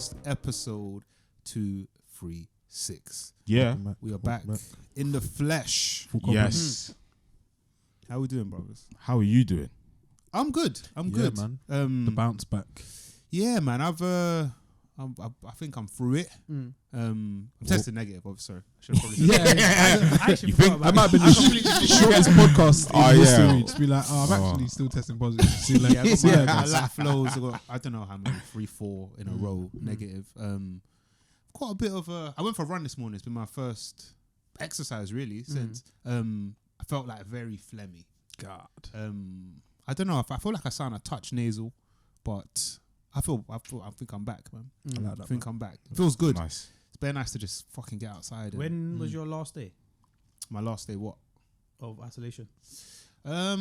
podcast, episode 236. Yeah. We are back in the flesh. Yes. How we doing, brothers? How are you doing? I'm good. I'm good, man. The bounce back. Yeah, man. I think I'm through it. I'm tested negative. Oh, sorry. I should have probably said Yeah, that. I actually think that might be the shortest podcast in history. To be like, I'm actually still testing positive. See, like, I got my lat flows. I don't know how many, 3-4 in a row negative. Quite a bit of I went for a run this morning. It's been my first exercise really since I felt like very phlegmy. God. I don't know if I feel like I sound a touch nasal, but I think I'm back, man. I think I'm back. It feels good. Nice. It's very nice to just fucking get outside. When was your last day My last day, what? of isolation? I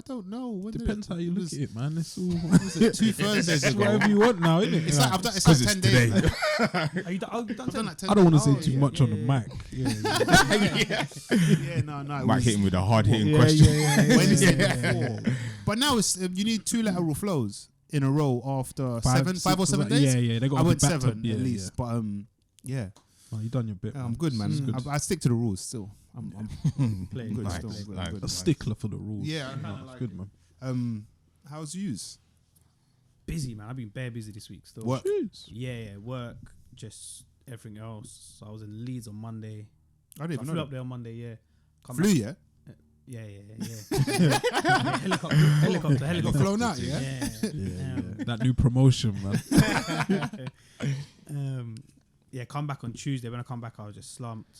don't know. When Depends how you look at it, man. It's all Was it 2 Thursdays ago? whatever you want now, isn't it? It's like I've done. It's like 10 days. Like, Are you done? I've done like 10 I don't want to days. say too much on the mic. Yeah, no. Might hit him with a hard hitting Yeah, question. Wednesday before. But now it's you need 2 lateral flows in a row after 5 or 7 days. Yeah. They got I went back 7 to, at least, but yeah, Oh, you done your bit. I'm good, man. It's good. I stick to the rules still. I'm Playing. good Nice, still. nice. I'm good. A stickler for the rules. Yeah, I kinda It's like good, it. man. How's yous? Busy, man. I've been bare busy this week still. Work. Yeah, work. Just everything else. So I was in Leeds on Monday. I didn't I even flew know. up there on Monday. Yeah. Come Flew, back. yeah. Yeah. Helicopter. Got flown out, yeah. Yeah. That new promotion, man. Yeah, come back on Tuesday. When I come back, I was just slumped.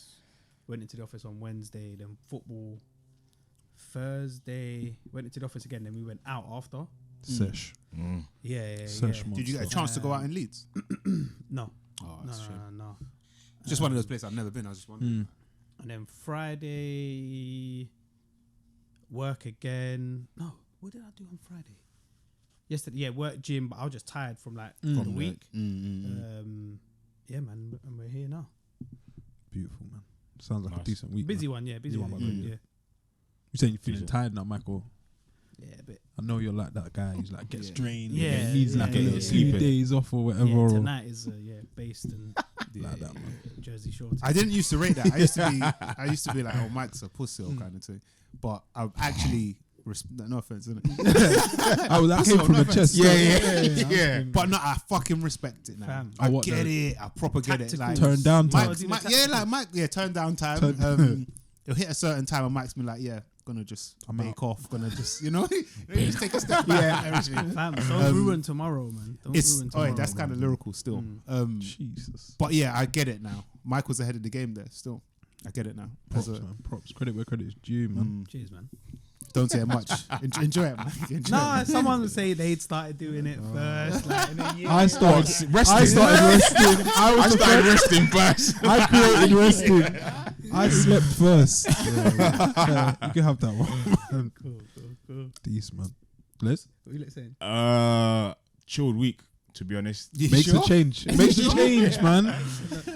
Went into the office on Wednesday, then football. Thursday, went into the office again, then we went out after. Sesh. Yeah. Sesh monster. Did you get a chance to go out in Leeds? No. Oh, that's true. No. It's just one of those places I've never been. I was just wondering. And then Friday, work again. No, what did I do on Friday? Yesterday, yeah, work, gym, but I was just tired from the week. Yeah, man, and we're here now. Beautiful, man. Sounds like Nice. a decent week. Busy man. one, yeah, busy Yeah, one, but yeah, good, yeah. yeah. You saying you're feeling Decent. tired now, Michael? Yeah, a bit. I know you're like that guy who's like gets Yeah. drained. Yeah, and needs like yeah, a yeah, little few yeah. days off or whatever. Yeah, or tonight is based in like that, man. Jersey Shore. I didn't used to rate that. I used to be like, oh, Mike's a pussy or kind of thing. But I've actually, no offense, innit? That came from the chest. Yeah. But no, I fucking respect it now. Fam. I what, get the it. I proper get it. tactical Like, Turn down time. Mike, turn down time. He'll hit a certain time and Mike's been like, yeah, gonna just bake off, gonna just, just take a step back. Everything. Fam, don't ruin tomorrow, man. Don't ruin tomorrow. That's kind of lyrical still. Jesus. But yeah, I get it now. Mike was ahead of the game there still. I get it now. Props, man. Props. Credit where credit is due, man. Cheers, man. Don't say it much. Enjoy it, man. Enjoy Nah, it. someone would say they'd started doing it first. Like, in a year. I started resting. I started resting first. I created resting. I slept first. Yeah. You can have that one. Cool. Decent, man. Les? What are you saying? Chilled week, to be honest. You Makes sure? a change. Makes a change, man.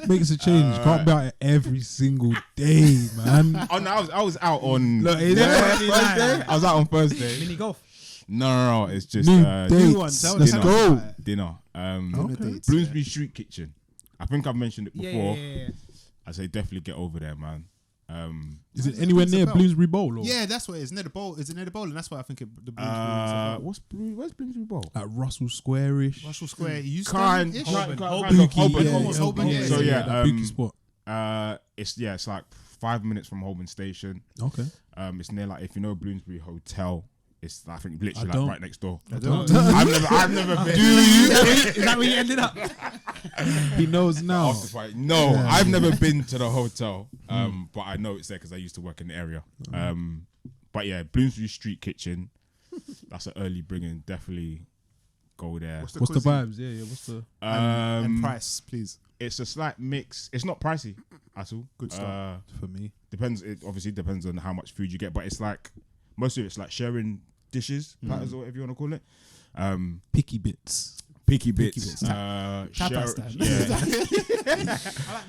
Makes a change. Can't be out here every single day, man. Oh no, I was out on Look, is Thursday. I was out on Thursday. Mini golf. No, it's just New New one. dates. Tell Let's us go. about it. dinner. Okay. Bloomsbury Street Kitchen. I think I've mentioned it before. Yeah. I say definitely get over there, man. Is it anywhere near Bloomsbury Bowl? Or? Yeah, that's what it is. Near the bowl. Is it near the bowl? And that's why I think the Bloomsbury Where's Bloomsbury Bowl? Like Russell Square-ish. Russell Square. Euston-ish? Kind of Bookie, almost Holborn, yeah. So yeah, that Bookie spot. it's like 5 minutes from Holborn Station. Okay. It's near like if you know Bloomsbury Hotel. It's I think literally I don't. right next door. I don't. I've never been. Is that where you ended up? He knows now. After fight. No, I've never been to the hotel, but I know it's there because I used to work in the area. But yeah, Bloomsbury Street Kitchen, that's an early bringing. Definitely go there. What's the vibes? Yeah. What's the? And price, please. It's a slight mix. It's not pricey at all. Good stuff. For me. Depends. It obviously depends on how much food you get, but it's like most of it's like sharing dishes, platters, or whatever you want to call it. Picky bits. Picky bits. Tapas time. Yeah.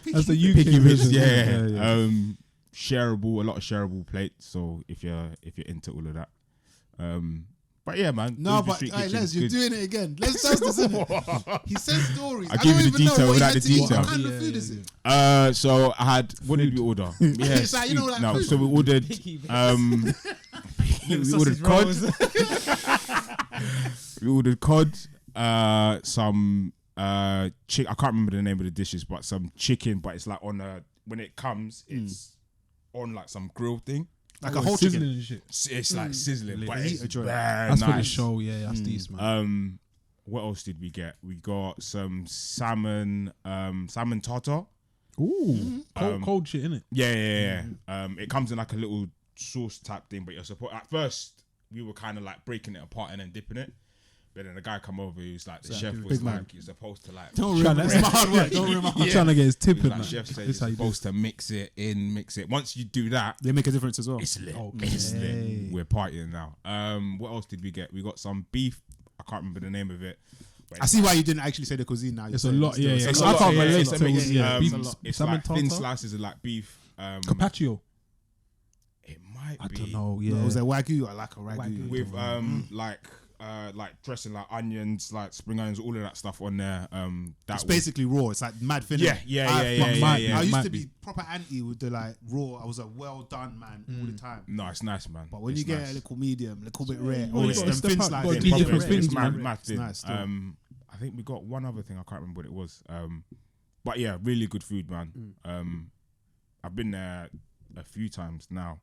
That's the UK Picky bits. version. Yeah. Shareable, a lot of shareable plates. So if you're into all of that, But yeah, man. No, Bloomsbury but Street hey, Kitchen Les, is you're good. doing it again. Les does this, isn't it? He says stories. I I give don't you the even know detail what he without had the to eat. detail. What kind of Yeah, food yeah, is it? So I had, what did we order? Yeah, It's like, you know, like no, food. so we ordered, Picky bits. we ordered cod. We ordered cod, some chick. I can't remember the name of the dishes, but some chicken. But it's like on a, when it comes, it's on like some grill thing. Like a whole chicken. sizzling and shit. It's like sizzling, but Heat it's a joint. very That's nice. for the show. Yeah, that's decent, man. What else did we get? We got some salmon tartar. Ooh, cold shit, innit? Yeah. It comes in like a little sauce type thing, but you're supposed. At first, we were kind of like breaking it apart and then dipping it. But then the guy come over, who's like the chef, was big man. like, you're supposed to like. Don't ruin it. It's my hard work. Don't ruin my I'm hard trying to get his tip He was in. like, man. chef said This you're how you do. supposed to mix it. Once you do that, They make a difference as well. it's lit. Okay. It's lit. We're partying now. What else did we get? We got some beef. I can't remember the name of it. But I see why you didn't actually say the cuisine now. It's a lot, yeah. It's I a can't lot, relate it's a to mix. yeah. Beef, It's salmon like thin tartar, slices of like beef. carpaccio. It might I be. don't know. Yeah. Yeah, Was it wagyu? I like a wagyu. With like dressing like onions, like spring onions, all of that stuff on there. That It's was- basically raw. It's like mad thin. Yeah. I used Might to be. be proper anti with the like raw. I was a well done man all the time. No, it's nice, man. But when It's you get nice. a little medium, a little bit rare, Well, or you it's gotta them step thin up, slices. gotta Yeah, do proper different red. things, It's man. mad thin. nice still. I think we got one other thing. I can't remember what it was. But yeah, really good food, man. I've been there a few times now.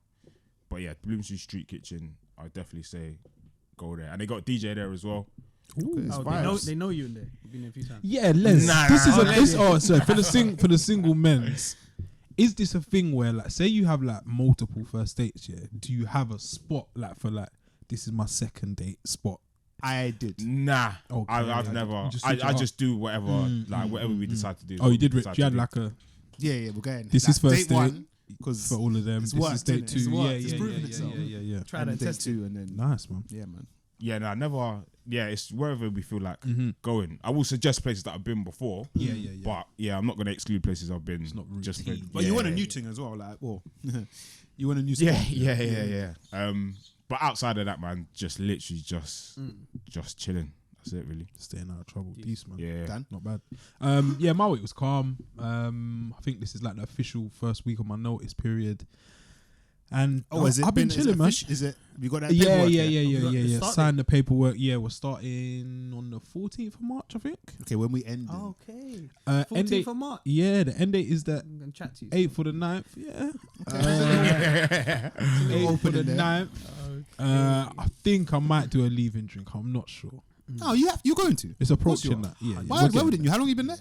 But yeah, Bloomsbury Street Kitchen, I'd definitely say go there. And they got DJ there as well. Okay, it's Oh, vibes. they know you in there. You've been there a few times. Yeah, Les. Nah, this is nah, a nah. this. Oh, sorry. For the single men's, is this a thing where like, say you have like multiple first dates? Yeah. Do you have a spot like for like this is my second date spot? I did. Nah, Okay, I've yeah, never. you just switch it I up. just do whatever, whatever we decide to do. Oh, you did. Decide You had to do. like a Yeah, we're going. This is Like, first date date. one because for all of them. It's This worked, is date innit? two. It's Yeah, worked. It's yeah, proven yeah, itself. yeah. Try and that date test it. two, and then Nice, man. yeah, man. Yeah, no, I never. Yeah, it's wherever we feel like going. I will suggest places that I've been before. Yeah, yeah. But yeah, I'm not going to exclude places I've been. It's not just for, routine. But you want a new thing as well, like you want a new Yeah, spot. yeah. But outside of that, man, just literally just chilling. That's it, really. Staying out of trouble. Peace, man. Yeah. Dan? Not bad. Yeah, my week was calm. I think this is like the official first week of my notice period. And Oh, has it I've been is it chilling, man. Is it? You got that? Yeah, paperwork yeah, yet? yeah. Start Signed the paperwork. Yeah, we're starting on the 14th of March, I think. Okay, when we end. Okay. End 14th date. of March. Yeah, the end date is the I'm gonna chat to you. 8th for the 9th. Yeah. Little 8th for the opening there. 9th. I think I might do a leaving drink. I'm not sure. No, you're going to. It's course you approaching are. that. Yeah. Why wouldn't you? How long you been there?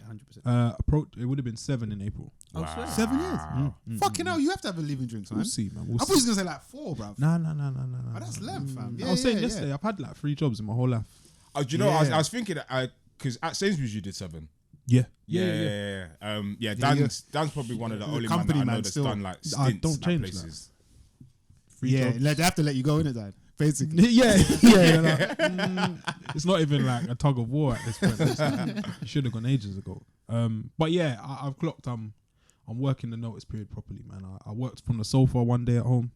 100%. It would have been 7 in April. Oh, swear. 7 years. Fucking hell, you have to have a leaving drinks, man. We'll see, man. We'll I thought he see. was gonna say like 4, bruv. No. Oh, that's length, fam. Yeah, I was saying yeah, yesterday, I've had like 3 jobs in my whole life. Oh, do you know? I Yeah. was thinking that because at Sainsbury's you did 7. Yeah. Yeah. Dan's probably one of the only company man that I know man that's still. done like I stints don't at change places. Yeah, jobs. they have to let you go in it, Dad. Basically. yeah. It's not even like a tug of war at this point. You should have gone ages ago. But yeah, I've clocked. I'm working the notice period properly, man. I worked from the sofa one day at home.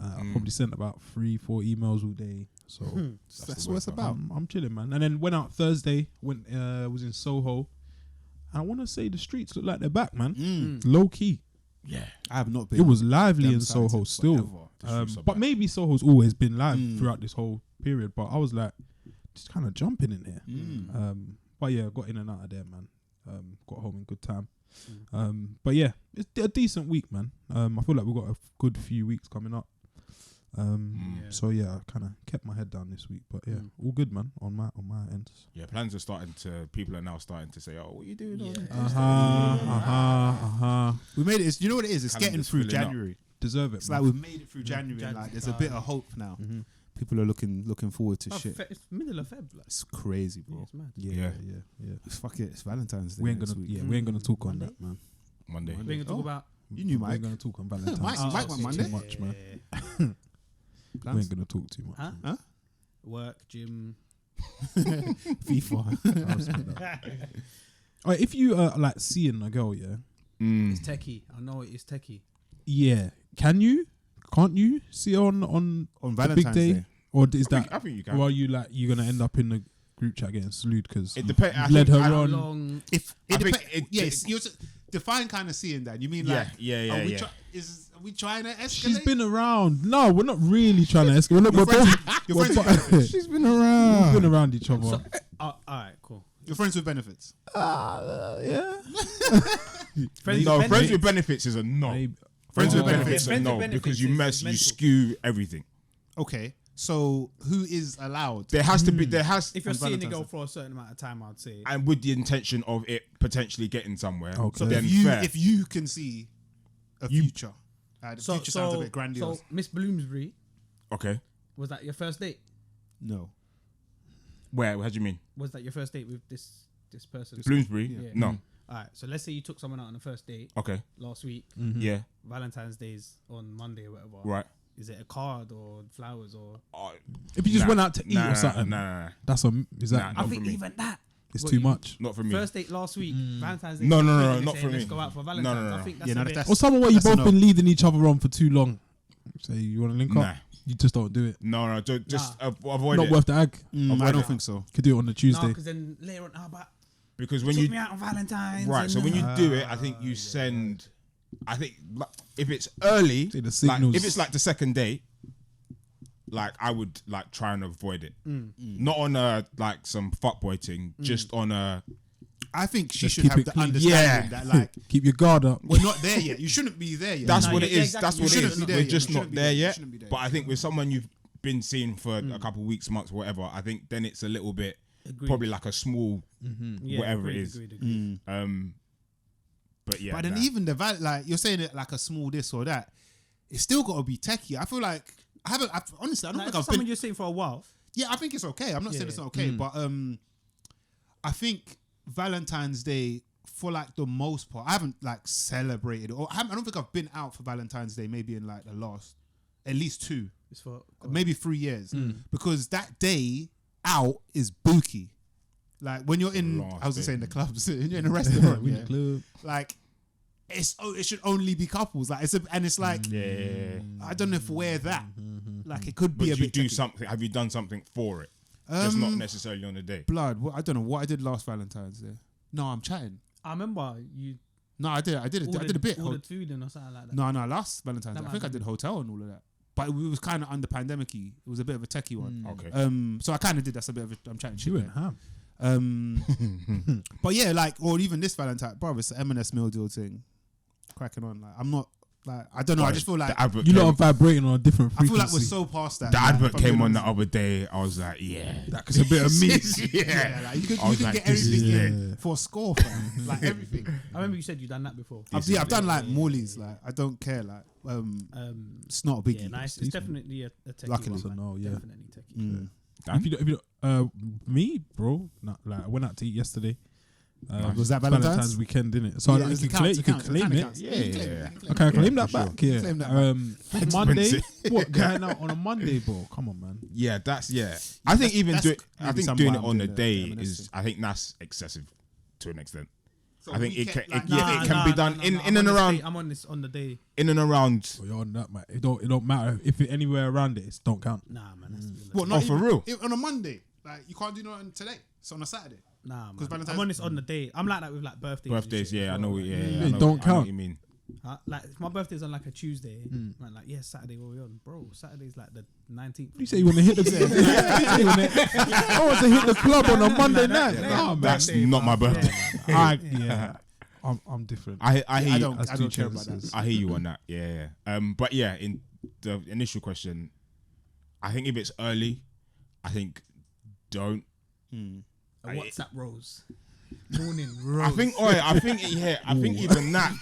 I probably sent about 3-4 emails all day. So That's what it's about. I'm chilling, man. And then went out Thursday. Was in Soho. And I want to say the streets look like they're back, man. Low key. Yeah. I have not been. It was lively them in sides Soho in still. forever. But maybe Soho's always been live throughout this whole period. But I was like, just kind of jumping in here. But yeah, got in and out of there, man. Got home in good time. But yeah, it's a decent week, man. I feel like we've got a good few weeks coming up. So yeah, I kind of kept my head down this week. But yeah, all good, man. On my end. Yeah, plans are starting to. People are now starting to say, "Oh, what are you doing?" We made it. You know what it is? It's getting Calendar's through filling up. January. Deserve it. It's man. like we've made it through January. And like, there's a bit of hope now. People are looking forward to shit. It's middle of Feb. Like. It's crazy, bro. It's mad. Yeah. It's fuck it. It's Valentine's Day. We ain't next gonna. week. Yeah, we ain't gonna talk on Monday? that, man. Monday. We're going to talk about. You knew We Mike. ain't gonna talk on Valentine's. Mike went Too Monday. much, man. Yeah. We Plans? ain't gonna talk too much. Huh? Huh? Work, gym. FIFA. I respect that. Alright, if you are like seeing a girl, yeah, It's techie. I know it is techie. yeah, can't you see her on On the Valentine's big day? Day. Or is that? I think you can. Or are you like you're gonna end up in the group chat getting slewed because It depends. I led think her I- on? Long. If I it think depends, it- yes, you're define kind of seeing that. You mean like, are we yeah. are we trying to escalate? She's been around. No, we're not really trying to escalate. We're not. Your We're friends both. your we're friends with both- benefits. She's been around. We've been around each other. So, all right, cool. Your friends with benefits. Yeah. Friends No, with friends with benefits is a no. Maybe. Friends with Oh. benefits. It's a Friends with no benefits because you is you mental. skew everything. Okay, so who is allowed? There has to be. There has. If you're On seeing the Valentine's girl Day. for a certain amount of time, I'd say. And with the intention of it potentially getting somewhere. Okay. So Then fair. if you can see a future, the future sounds a bit grandiose. So Miss Bloomsbury, Okay. was that your first date? No, Where? How do you mean? Was that your first date with this person? Bloomsbury? Yeah. No. All right. So let's say you took someone out on a first date Okay. last week. Yeah. Valentine's Day's on Monday or whatever. Right. Is it a card or flowers or? If you just went out to eat or something, Nah. that's is that? Nah. I Not think for me. even that. It's What too you- much. Not for me. First date last week, Valentine's Day. No, no, this no, week, not they're for saying, me. Let's go out for No, Valentine's. no, no. I think that's Yeah, a no, bit. that's- Or someone where you've That's a both no. been leading each other on for too long. Say you want to link Nah. up, you just don't do it. No. Just avoid Not it. worth the ag. I Avoid don't it. think so. Could do it on the No, Tuesday. because then later on, how about Because when took you me out on Valentine's? right, and so when you do it, I think you send. I think like, if it's early, See the like signals. if it's like the second date, like I would like try and avoid it. Not on like some fuckboy thing, just on a. I think she Just should keep have it the clean. understanding that like Keep your guard up. we're not there yet. You shouldn't be there yet. That's No, what yeah, it is. exactly. That's You what it shouldn't is. be there We're yet. just You not shouldn't be there there. You yet. shouldn't be there But I yet. think with someone you've been seeing for a couple of weeks, months, whatever, I think then it's a little bit Agreed. probably like a small Yeah, whatever agreed, it is. agreed. But yeah, But then nah. even the like you're saying it like a small this or that, it's still got to be techie. I feel like honestly I don't Like, think for I've someone been. you're seeing for a while. Yeah, I think it's okay. I'm not saying Yeah. it's not okay, but I think Valentine's Day for like the most part, I haven't like celebrated or I don't think I've been out for Valentine's Day maybe in like the last at least 2, It's for maybe 3 years because that day out is booky. Like when you're in, Last I was day. gonna say in the clubs, when you're in a restaurant, Win yeah. the club. Like it should only be couples. Like it's like yeah. I don't know if we're that. Like it could But be a you bit do techie. something. Have you done something for it? Just not necessarily on the day. Blood. I don't know what I did last Valentine's Day. No, I'm chatting. I remember you No, I did a bit. ordered food and or something like that. No, last Valentine's Day. That I think I might did be- hotel and all of that. But it was kind of under pandemic-y. It was a bit of a techie one. Okay. So I kind of did. That's a bit of a. I'm chatting She shit. went there. ham. But yeah, like, or even this Valentine, bro, it's the M&S meal deal thing. Cracking on. Like, I'm not, like, I don't know. I just feel like, the advert You came, lot are vibrating on a different I feel frequency. like we're so past that. the like, advert if I'm being came on the honest. other day. I was like, yeah, That's a bit of meat. Yeah, like, you I was could like, get this is everything it. in for a score, fam. Like, everything. I remember you said you've done that before. I've done like Morley's. Like, I don't care. Like, it's not a biggie. Yeah, nice. It's definitely a techie Luckily. one. So man. no, yeah. Definitely techie. If you don't, me, bro, like I went out to eat yesterday. Was that Valentine's? Weekend, didn't it? So Yeah, you it can counts, claim it it. counts. Yeah, You can claim yeah, it, yeah. you can claim Okay, I it. claim that for back. Yeah. Claim that Monday, Expensive. what going out on a Monday, bro? Come on, man. yeah. That's yeah. I think even that's I maybe think some doing why it I'm on the doing day the M&S is. thing. I think that's excessive to an extent. So I think it weekend, can. like, Yeah, it can be done in I'm and on this around. day- I'm on this on the day. In and around. Well, you're on that, man. It don't matter if it anywhere around it. It don't count. Nah, man. That's What, Oh, for real? On a Monday. Like, you can't do nothing today. It's on a Saturday. Nah, 'Cause man. Valentine's- I'm on this on the day. I'm like that with like birthdays. and Birthdays, shit yeah, I as know. well, Yeah, like, yeah, It I know, don't I know count. what you mean. like if my birthday's on like a Tuesday, man, like Saturday what we on, bro. Saturday's like the 19th. You say you want to hit the I want to hit the club on a Monday night. Yeah, Nah, man. That's birthday, not my man. birthday. Yeah. I'm different. I hear I you. don't That's care two about that. chances. I hear you on that. Yeah. But yeah, in the initial question, I think if it's early, I think don't. A WhatsApp rose. Morning rose. I think even that.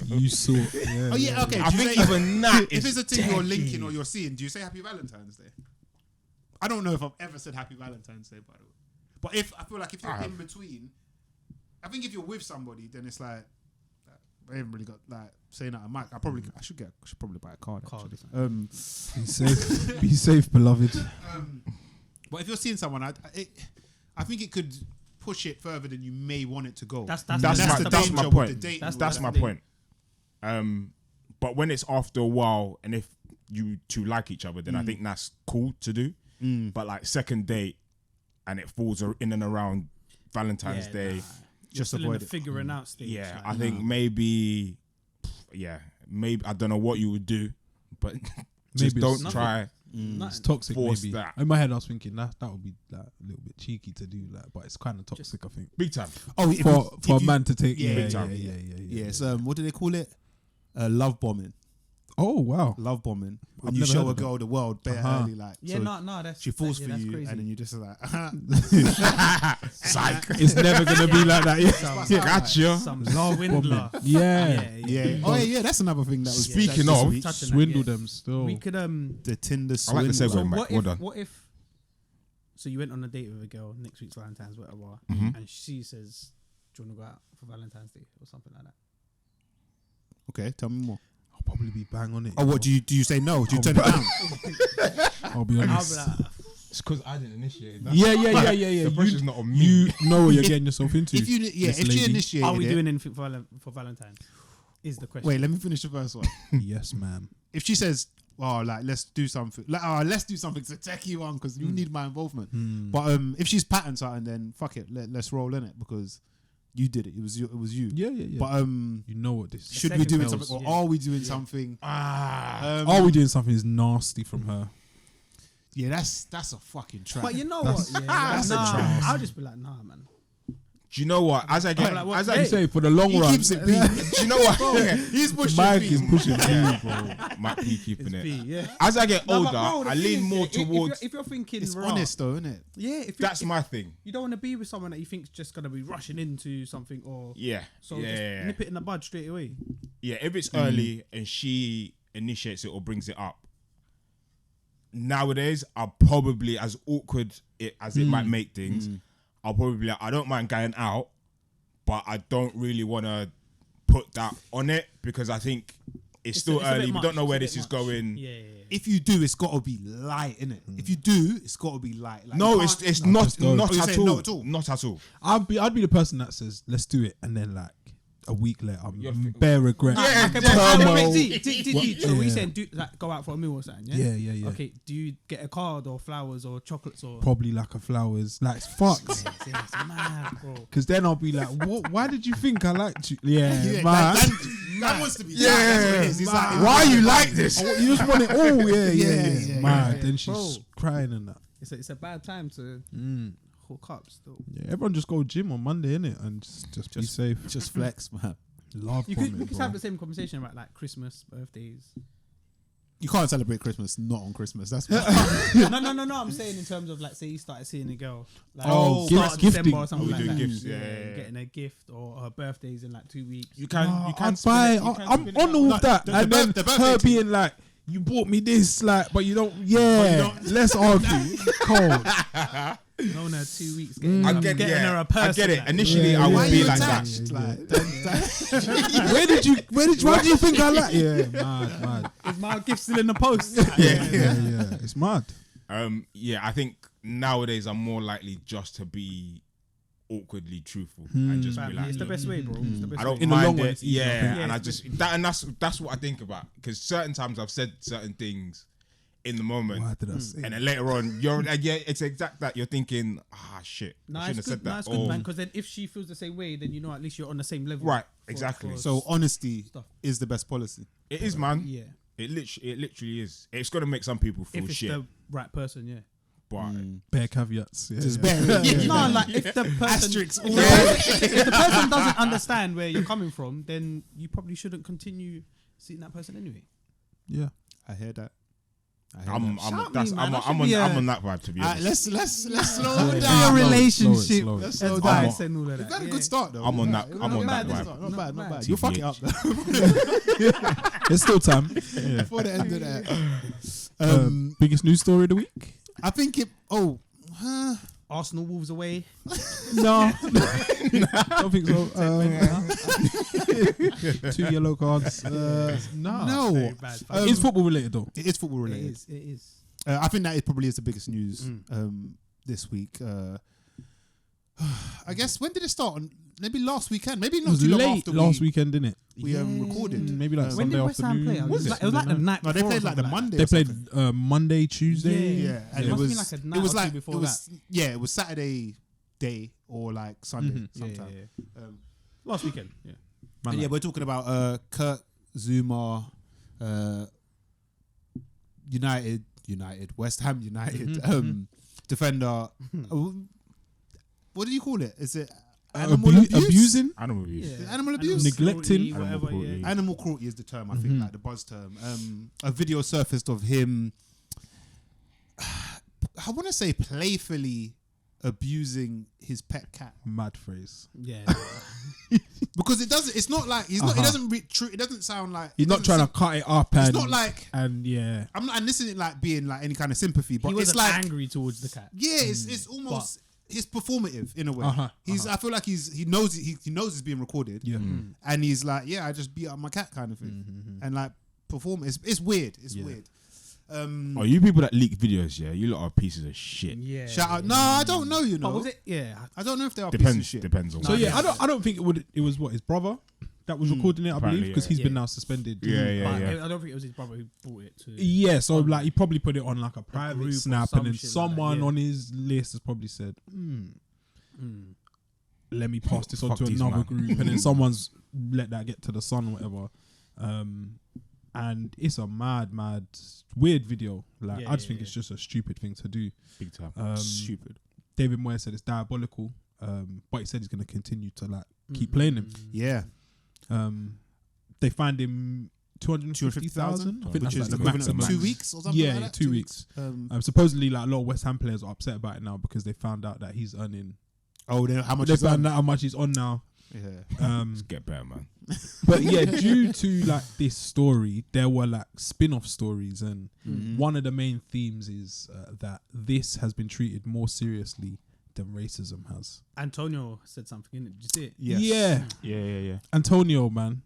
You saw. Yeah. Oh, yeah, okay. I do you think say- even that If is it's a thing you're techie. linking or you're seeing, do you say Happy Valentine's Day? I don't know if I've ever said Happy Valentine's Day, by the way. But I feel like if you're in between, I think if you're with somebody, then it's like, I haven't really got like saying that. I should probably buy a card. Card. Actually. Be safe. Be safe, beloved. But if you're seeing someone, I think it could push it further than you may want it to go. That's That's the my danger point. with the dating. That's That's the my thing. point. But when it's after a while, and if you two like each other, then I think that's cool to do. But like second date, and it falls in and around Valentine's Day, just still in avoid the it. figuring out stage. yeah, like, I think maybe I don't know what you would do, but just Maybe don't it's try It's toxic. force Maybe that. in my head, I was thinking that would be like a little bit cheeky to do, like, but it's kind of toxic. I think big time. Oh, for a man to take. Yeah, Yeah, time. yeah. Yes. What do they call it? Love bombing. Oh wow. Love bombing. When I've you never show heard a of that. girl the world bare early, like Yeah, so no, that's she falls yeah, for that's you, crazy. and then you just like, Psych. It's never gonna be like that. Yeah. Gotcha. Some swindler. Yeah. yeah. Oh yeah, that's another thing that was Speaking this of, week. Touching that, Swindle yeah. them still. We could the Tinder I like the swindle. segue, mate. what Well if done. what if so you went on a date with a girl next week's Valentine's, whatever, Mm-hmm. and she says, "Do you want to go out for Valentine's Day or something like that?" Okay, tell me more. I'll probably be bang on it. Oh, what do you say no? Do you turn it down? I'll be I'll honest. be like, It's because I didn't initiate that. Yeah. The pressure's not on me. You know what you're getting yourself into. If you this if she lady. initiated "Are we it, doing anything for Valentine's?" Is the question. wait, let me finish the first one. Yes, ma'am. If she says, "Oh, like let's do something," like, let's do something, it's a techie one because you need my involvement. But if she's patterned something, then fuck it, let's roll in it because you did it. It was you. Yeah. But You know what this is. should we doing Second something, or yeah. are we doing something? Are we doing something is nasty from her? Yeah, that's a fucking trap. But you know what? Yeah, that's a nah, trap. I'll just be like, nah, man. Do you know what? As I get, like, what- as You I say for the long he run. keeps it beat. do you know what? He's pushing Mike beat. is pushing me, bro. Might be keeping It's it. B, yeah. As I get No, older, but bro, the I thing lean is, more if you're- towards. If you're thinking, It's raw, honest though, isn't it? yeah. That's my thing. You don't want to be with someone that you think's just gonna be rushing into something, or Yeah. so just yeah. nip it in the bud straight away. Yeah, if it's early and she initiates it or brings it up, nowadays I'll probably, as awkward as it might make things, I'll probably be like, I don't mind going out, but I don't really want to put that on it because I think it's still a bit early. We much, don't know it's a where bit this is much. going. Yeah. If you do, it's got to be light, innit? If you do, it's got to be light. Like, No, you it's can't- not just go. not Oh, you're at saying all. not at all? Not at all. I'd be the person that says let's do it, and then like a week later, I'm You're bare regret. Yeah, Okay, yeah. but turmoil. so we Yeah. saying do like go out for a meal or something? Yeah. Yeah. Okay. Do you get a card or flowers or chocolates or? Probably like a flowers. Like it's fucked. Yeah, it's mad, bro. Because then I'll be like, what? Why did you think I liked you? Yeah, Yeah, man. that wants to be. Yeah. that's what it is. He's like, Why you like this? You just want it all, yeah. Yeah, Mad. yeah. Then she's Bro. crying and that. It's a bad time to hook up still. Yeah, everyone just go gym on Monday, innit? And just be safe. just flex, man. Love You bombing, could bro. have the same conversation about like Christmas, birthdays. You can't celebrate Christmas not on Christmas. That's no. I'm saying in terms of like, say you started seeing a girl, like Oh, start gifts, of December gifting. or something we like doing that. gifts? Yeah. Getting a gift or her birthday's in like 2 weeks. You can. Nah, you can. I'd spin buy. it- you can I'm spin it on out. all No, of that, the and bir- then the birthday her thing. being like, "You bought me this," like, but you don't. Yeah, let's argue. Cold. Known her 2 weeks. I Getting, get getting her a I person. get it. like, Initially, Yeah, I yeah, would Why are be you like that. attached? Why do you think I like? Yeah, mad. is my gift still in the post? Yeah. It's mad. Yeah, I think nowadays I'm more likely just to be awkwardly truthful and just be Fam, like, it's the look, best way, bro. It's the best I don't way. In the mind long it. run, it's easier. Yeah, Yeah, and I it's just that's what I think about because certain times I've said certain things in the moment, Why did I say? and then later on you're like, yeah, it's exact that you're thinking, shit, I Nah, shouldn't it's have said good. Nah, that. it's good, man. Because then if she feels the same way, then you know at least you're on the same level. Right, exactly. So honesty Stuff. is the best policy. It is, man. Yeah, It literally is. It's gonna make some people feel if it's shit, the right person, yeah. but Bare caveats. Yeah, Just yeah. bare. No, like if the person, Asterisks. if the person doesn't understand where you're coming from, then you probably shouldn't continue seeing that person anyway. Yeah. I hear that. I'm Shout that's me, man. I'm That should on be I'm on that vibe to be honest. Let's slow Yeah. it Slow down. it, relationship slow it. Let's slow advice down. and all of that. You've had a yeah. good start though. I'm on that. Not I'm on bad, that it's vibe. Not bad, not Not bad. bad. You'll fuck it up There's still time. before the end of that. Biggest news story of the week? I think it. Arsenal Wolves away. No. Don't think so. 2 yellow cards. No. No, Very bad. It's football related though. it is football It related. is. It is. I think that it probably is the biggest news this week. I guess when did it start? maybe last weekend. Maybe It not was too long late after last weekend, didn't it? we recorded. Maybe like When Sunday did West Ham afternoon. play? Was It was like the night. No, they before played or like the something Monday. They or played something. Monday, Tuesday. Yeah, and It it must was be like a night it was or two like before it was it was Saturday day or like Sunday sometime. Last weekend. Yeah. Man, And yeah, like, we're talking about Kurt Zuma, West Ham United, defender. What do you call it? Is it animal abuse? abusing, Animal abuse. Yeah. Animal abuse? Neglecting. Whatever. Animal Yeah. cruelty. Animal cruelty is the term, I think, like the buzz term. A video surfaced of him, I want to say playfully abusing his pet cat. mad phrase. Yeah. Because it doesn't, it's not like, he's not, it doesn't it doesn't sound like, He's not trying to cut it up, and it's not like, and yeah, I'm not, and this isn't like being like any kind of sympathy, but He it's wasn't like, angry towards the cat. yeah, it's almost, it's performative in a way. I feel like he knows it's being recorded. yeah. And he's like, yeah, I just beat up my cat kind of thing. And like perform, it's weird. It's weird. Oh, you people that leak videos, yeah, you lot are pieces of shit. Yeah. Shout out. No, I don't know, you know. But was it? Yeah. I don't know if they are pieces of Depends. shit. Depends on. So what. yeah, I don't think it was what, his brother that was recording it, I Apparently, believe, because yeah. he's been Yeah. now suspended. Yeah, yeah, But yeah. I don't think it was his brother who brought it to. Yeah, so like he probably put it on like a group private or snap, some and then shit like that, someone yeah. on his list has probably said, let me pass this on Fuck to these another man. group, and then someone's let that get to the sun or whatever. And it's a mad, weird video. Like Yeah, I just yeah, think it's just a stupid thing to do. Big time. Stupid. David Moyes said it's diabolical, but he said he's going to continue to like keep playing him. Yeah. They fined him 250,000. I think Which that's is like the equivalent of maximum. 2 weeks or something Yeah, like that. 2 weeks. Supposedly, like a lot of West Ham players are upset about it now because they found out that he's earning. Oh, how much They is found that? out how much he's on now. Yeah. Let's get better, man. But yeah, due to like this story, there were like spin-off stories, and one of the main themes is that this has been treated more seriously than racism has. Antonio said something in it. Did you see it? Yes. Yeah, Yeah. Antonio, man.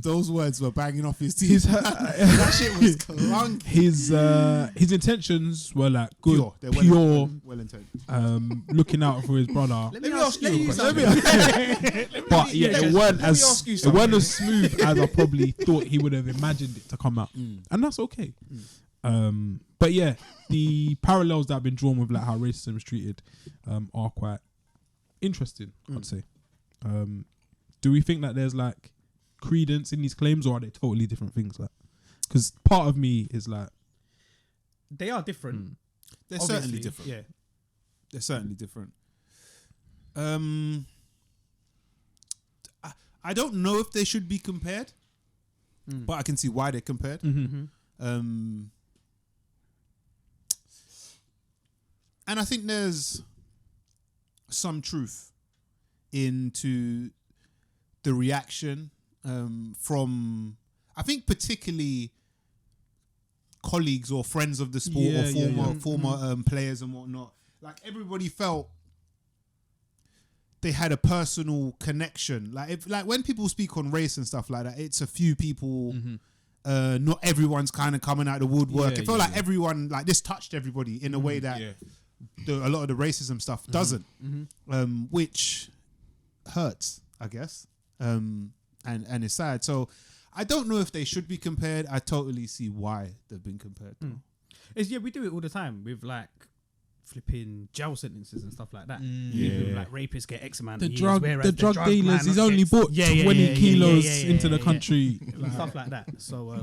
Those words were banging off his teeth. His that shit was clunky. his intentions were like good, Pure. They're pure, well intended. looking out for his brother. Let me ask you. But yeah, it weren't let me ask you as smooth as I probably thought he would have imagined it to come out, and that's okay. But yeah, the parallels that have been drawn with like how racism is treated are quite interesting, I'd say. Do we think that there's like credence in these claims, or are they totally different things? Like, because part of me is like, They are different. They're obviously. certainly different. Yeah. They're certainly different. I don't know if they should be compared, but I can see why they're compared. And I think there's some truth into the reaction from, I think, particularly colleagues or friends of the sport or former players and whatnot. Like everybody felt they had a personal connection. Like when people speak on race and stuff like that, it's a few people. Not everyone's kind of coming out of the woodwork. Yeah, It felt like everyone, like this touched everybody in a way that a lot of the racism stuff doesn't, which hurts, I guess, and it's sad. So I don't know if they should be compared. I totally see why they've been compared. We do it all the time with like flipping jail sentences and stuff like that. Yeah. Like rapists get X amount the of years, drug whereas dealers, man he's only gets- bought 20 kilos into the country. and stuff like that. So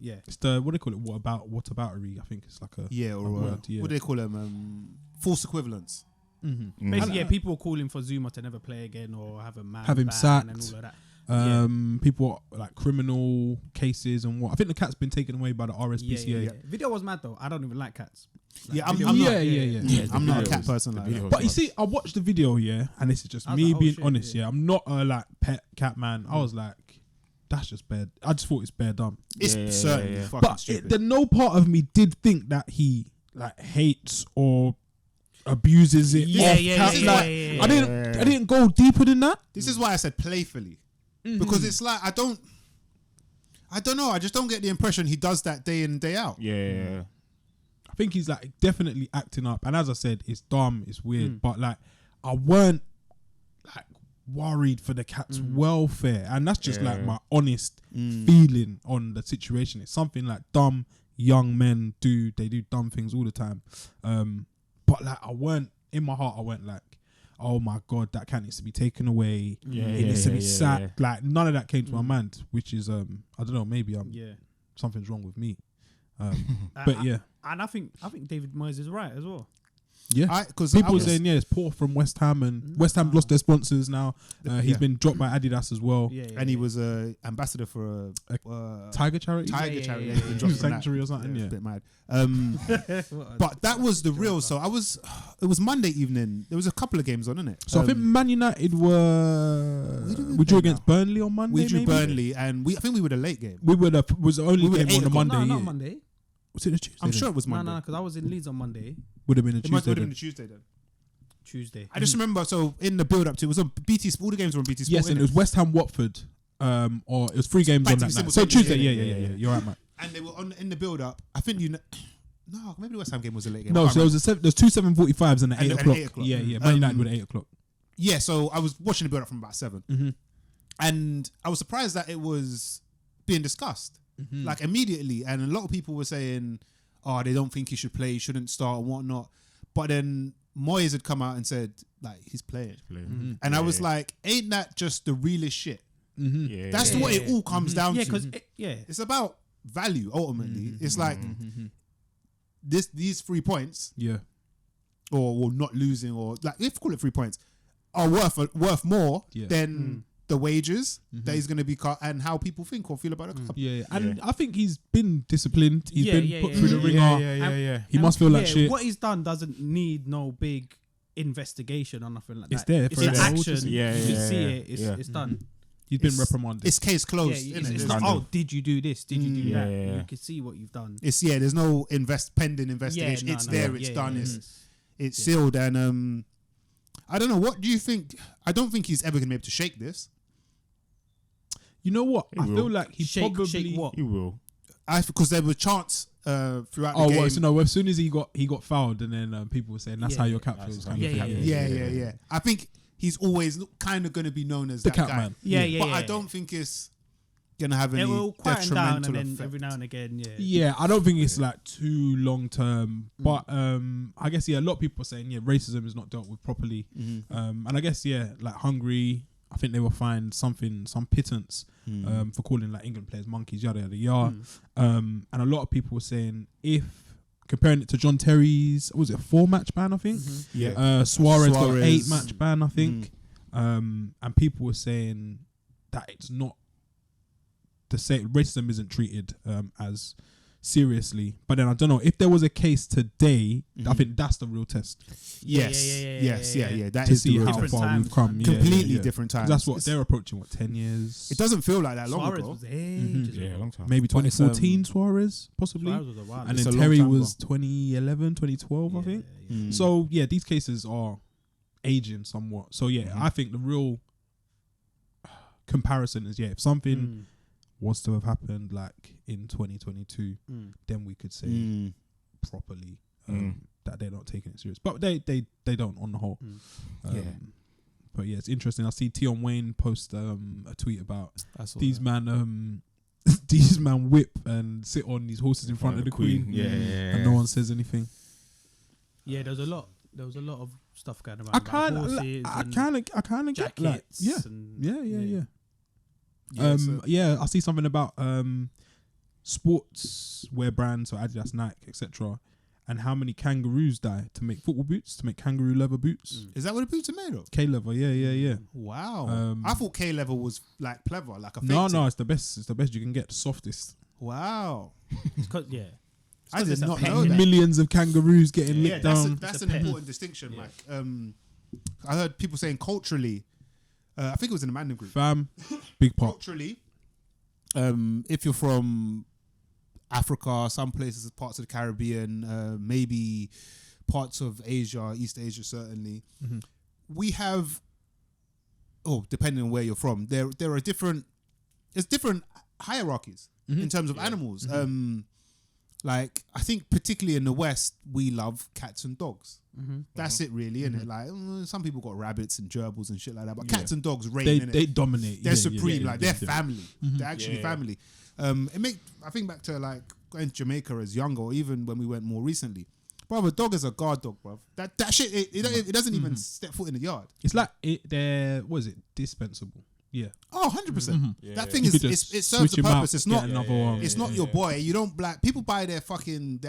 yeah. It's the, what do they call it? Whataboutery, I think it's like a Yeah, or word, yeah. what do they call them? False equivalence. Basically, yeah, people are calling for Zuma to never play again or have a man Have him ban sacked. and all of that. People like criminal cases and what. I think the cat's been taken away by the RSPCA. Video was mad though. I don't even like cats. Like, Yeah, I'm video not. was- Yeah. I'm not a video cat was- person the like video that. was But you mad. see, I watched the video, and this is just I was me like, oh being shit, honest. yeah. Yeah, I'm not a like pet cat man. I was like, that's just bad. I just thought it's bare dumb. It's certainly fucking But stupid. the no part of me did think that he like hates or abuses it. Yeah, off yeah, cats. yeah, Like, yeah. I didn't go deeper than that. This is why I said playfully, because it's like I don't know. I just don't get the impression he does that day in day out. Yeah. I think he's like definitely acting up, and as I said, it's dumb, it's weird, but like I weren't like worried for the cat's welfare, and that's just like my honest Mm. feeling on the situation. It's something like dumb young men do. They do dumb things all the time. But like I weren't like, oh my god, that cat needs to be taken away. It needs to be sacked. Like none of that came to my mind, which is I don't know, maybe something's wrong with me. But yeah. And I think David Moyes is right as well. Yeah, because people saying it's poor from West Ham, and West Ham lost their sponsors now. He's been dropped by Adidas as well. And he was a ambassador for a Tiger charity, charity. He's been dropped from Sanctuary or something. It's a bit mad. But that was the real. So it was Monday evening. There was a couple of games on, innit? So I think Man United we drew against Burnley on Monday. We drew maybe? Burnley, and I think we were the late game. We was the only game on the Monday. No, yeah. not Monday. Was it the Tuesday? I'm sure it was Monday. No, because I was in Leeds on Monday. Would have been a It must Tuesday. have been Then. the Tuesday then. Tuesday. I just remember. So in the build up to it was on BT. All the games were on BT Sport. Yes, and it was West Ham Watford. Or it was 3 games Back on to that the night. So simultaneous, Tuesday, yeah. yeah. You're right, Matt. And they were in the build up. I think no, maybe the West Ham game was a late game. No, I so can't there's 2 7:45s and an 8 And o'clock. 8 o'clock. Yeah. Man United with 8 o'clock. Yeah, so I was watching the build up from about 7. Mm-hmm. And I was surprised that it was being discussed like immediately. And a lot of people were saying, oh, they don't think he should play, he shouldn't start and whatnot. But then Moyes had come out and said, like, he's playing. And I was like, ain't that just the realest shit? That's what it all comes down to. Yeah, because it's about value ultimately. It's like these 3 points, or not losing, or like if you call it 3 points, are worth more than the wages that he's going to be cut and how people think or feel about the club. And I think he's been disciplined. He's been put through the ringer. He must feel like shit. What he's done doesn't need no big investigation or nothing like that. It's there. It's for an the action. action. You see it. It's done. He's been reprimanded. It's case closed. Yeah, innit? it's There's not. no- Did you do this? Did you do that? yeah. You can see what you've done. There's no pending investigation. no, It's no, there. no. It's Yeah, done. yeah, It's sealed. And I don't know. What do you think? I don't think he's ever going to be able to shake this. You know what? I will. feel like he Shake probably what? He will. Because there were chants throughout the Oh, game. well, so no. As soon as he got fouled, and then people were saying that's how your cap That's feels. how kind your of cap thing. feels. Yeah. I think he's always kind of going to be known as The that cat guy. man. But I don't think it's going to have any It will quieten down, detrimental and then effect. every now and again, Yeah, I don't think it's like too long term, but I guess a lot of people are saying racism is not dealt with properly, and I guess like Hungary, I think they will find some pittance for calling like England players monkeys, yada yada yada. And a lot of people were saying if comparing it to John Terry's, was it a 4-match ban? I think. Suarez got an 8-match ban, I think. And people were saying that it's not the same. Racism isn't treated as seriously. But then I don't know if there was a case today. I think that's the real test Yes. That to is see the real how test. far times, we've come. Completely different times. That's what It's- they're approaching. 10 years? It doesn't feel like that long Suarez ago. was ages Yeah, ago. a long time. Maybe But it's, 2014 Suarez, possibly. Suarez was a while And It's then a long Terry time was ago. 2011, 2012, I think. So these cases are aging somewhat. So I think the real comparison is if something was to have happened like in 2022, then we could say properly that they're not taking it serious. But they don't on the whole. But it's interesting. I see Tion Wayne post a tweet about these man whip and sit on these horses in front of the Queen. And no one says anything. Yeah, there was a lot of stuff going around. I about kind horses of and get like jackets. And I see something about sportswear brands, so Adidas, Nike, etc., and how many kangaroos die to make football boots, to make kangaroo leather boots. Is that what the boots are made of? K leather, yeah. Wow. I thought K level was like pleather, like a fake No, tip. it's the best. It's the best you can get. The softest. Wow. it's 'cause- I did it's a not pet. know that. Millions of kangaroos getting Yeah, licked that's, down. that's It's an a pet. important distinction. Like, I heard people saying culturally, I think it was in the Mandem group. Fam, big part. Culturally, if you're from Africa, some places, parts of the Caribbean, maybe parts of Asia, East Asia, certainly, we have. Oh, depending on where you're from, there are different. There's different hierarchies in terms of animals. Like, I think particularly in the West, we love cats and dogs. That's it, really, isn't it? Like, some people got rabbits and gerbils and shit like that, but cats and dogs reign. They dominate. They're supreme. They're yeah. family. They're actually family. I think back to like going to Jamaica as younger, or even when we went more recently. Bro, a dog is a guard dog, bro. That shit, it doesn't even step foot in the yard. It's like they're what is it? Dispensable. Yeah. Oh, 100%. That thing You is, could just it serves switch the him out, purpose. It's get not, another one. it's not your boy. You don't people buy their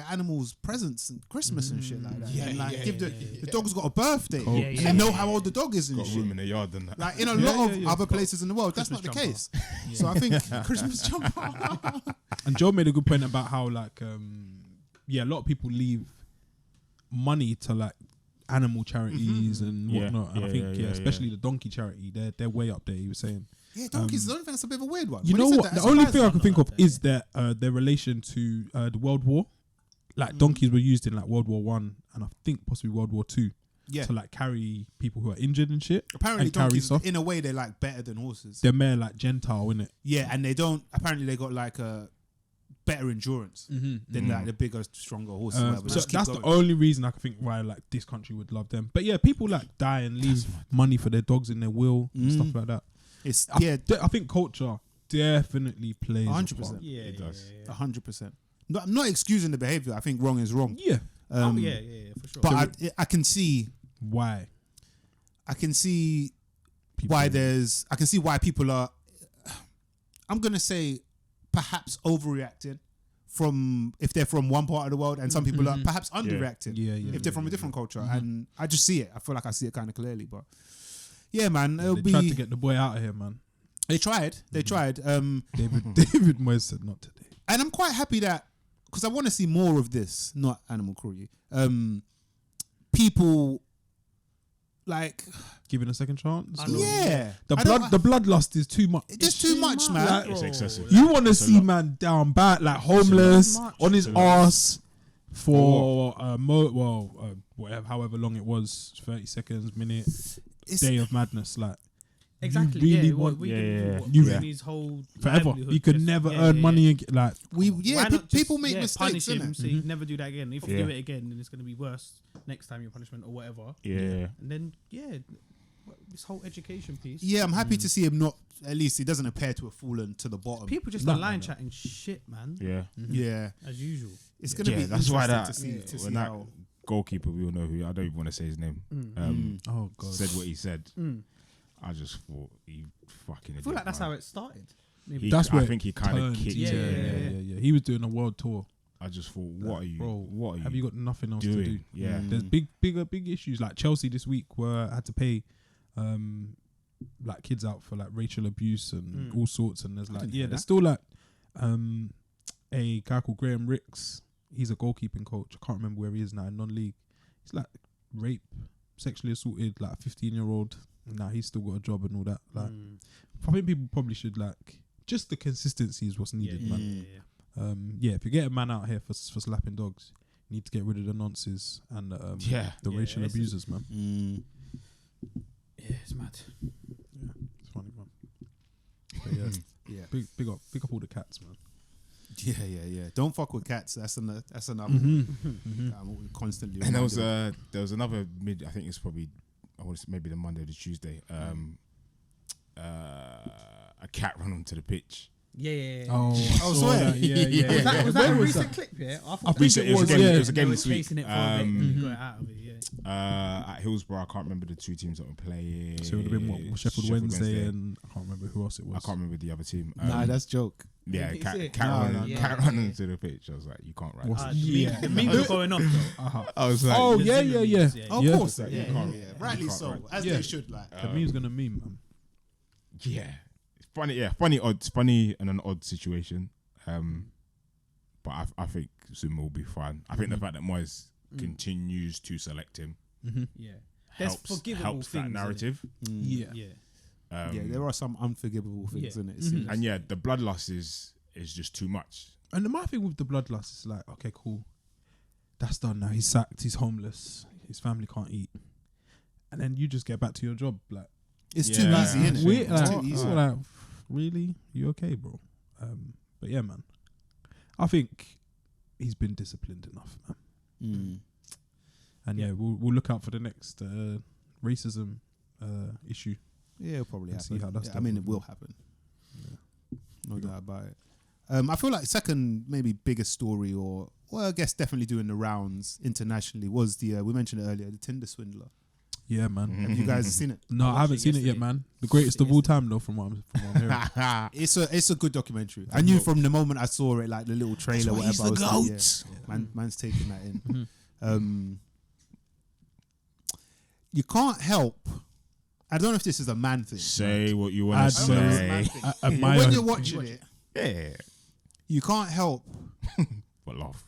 animals presents and Christmas and shit like that. And like the dog's got a birthday. And they know how old the dog is and Got shit. room in the yard and that. Like in a lot of other places in the world, that's not the case. So I think Christmas jumper. And Joe made a good point about how like a lot of people leave money to like animal charities and whatnot. And I think especially the donkey charity, they're way up there. He was saying. Yeah, donkeys. The only thing that's a bit of a weird one. You know what? The only thing I can think of is their relation to the World War. Like donkeys were used in like World War One and I think possibly World War Two. Yeah. To like carry people who are injured and shit. Apparently, and donkeys in a way they're like better than horses. They're more like Gentile, innit? Yeah, and they don't. Apparently, they got like a better endurance than like the bigger, stronger horses. So that's the only reason I can think why like this country would love them. But yeah, people like die and leave money for their dogs in their will and stuff like that. I think culture definitely plays 100%. Yeah, it does. 100%. I'm not excusing the behavior. I think wrong is wrong. Yeah. For sure. But I can see why. I can see why I can see why people are. I'm gonna say perhaps overreacting from if they're from one part of the world, and some people are perhaps underreacting. If they're from a different culture, and I just see it. I feel like I see it kind of clearly, but. Yeah, man. They tried to get the boy out of here, man. They tried. David Moyes said not today. And I'm quite happy that because I want to see more of this, not animal cruelty. People like giving a second chance. The bloodlust is too much. It's too much, man. Like, it's excessive. You want to see man down bad, like homeless on his ass for whatever, however long it was, 30 seconds, minute. Day of madness, like exactly. You really want his whole forever. You could never earn money again. Like people make mistakes. Him, so you never do that again. If you do it again, then it's going to be worse next time your punishment or whatever. Yeah, and then this whole education piece. Yeah, I'm happy to see him not. At least it doesn't appear to have fallen to the bottom. People just online chatting shit, man. Yeah, as usual. It's going to be that's why to see how. Goalkeeper, we all know who. I don't even want to say his name. Oh God, said what he said. I just thought he fucking. I feel like that's how it started. I think he kind of kicked. Yeah. He was doing a world tour. I just thought, what are you? Bro, what are you? Have you got nothing else doing? to do? Yeah, there's big issues like Chelsea this week where I had to pay, like kids out for like racial abuse and all sorts. And there's like there's still like, a guy called Graham Ricks. He's a goalkeeping coach. I can't remember where he is now in non-league. He's like sexually assaulted like a 15-year-old. Now he's still got a job and all that. Like, I think people probably should like just the consistency is what's needed, man. If you get a man out here for slapping dogs, you need to get rid of the nonsense and the racial abusers, man. Yeah, it's mad. Yeah, it's funny, man. But big up all the cats, man. Yeah. Don't fuck with cats. That's another. One. Constantly. And there was another I think it's probably maybe the Monday or the Tuesday. A cat ran onto the pitch. Yeah. Oh, swear. Yeah. Was that a recent clip? Yeah, I think it was again this week. Chasing it for a bit, got it out of it. At Hillsborough, I can't remember the two teams that were playing. So it would have been what, Sheffield Wednesday and I can't remember who else it was. I can't remember the other team. Nah, that's joke. Yeah, cat running into the pitch. I was like, you can't write. The memes were going off. I was like, oh yeah. Of course, rightly so, as they should. Like the meme's gonna meme, man. Yeah, it's funny. Yeah, funny and an odd situation. But I think Zuma will be fine. I think the fact that Moyes continues to select him, helps that narrative. Yeah. There are some unforgivable things in it. And the bloodlust is just too much. And my thing with the bloodlust is like, okay, cool, that's done now. He's sacked. He's homeless. His family can't eat, and then you just get back to your job. Like it's too easy, isn't it? It's too easy. Like, really, you okay, bro? But yeah, man, I think he's been disciplined enough, man. Mm. And yeah, we'll look out for the next racism issue. Yeah, it'll probably Let's see happen. how that's Yeah, I mean, it developing. will happen. No doubt about it. I feel like second maybe biggest story, or well, I guess definitely doing the rounds internationally, was the we mentioned it earlier, the Tinder swindler. Yeah, man. Have you guys seen it? No, I haven't seen it yet, man. The greatest of all time, though, from what I'm hearing. It's a good documentary. I knew from the moment I saw it, like the little trailer, whatever. I was like, yeah, man's taking that in. You can't help. I don't know if this is a man thing. Say what you want to I don't know if it's a say. man thing. I But admire when it. you're watching it, Yeah. you can't help But laugh.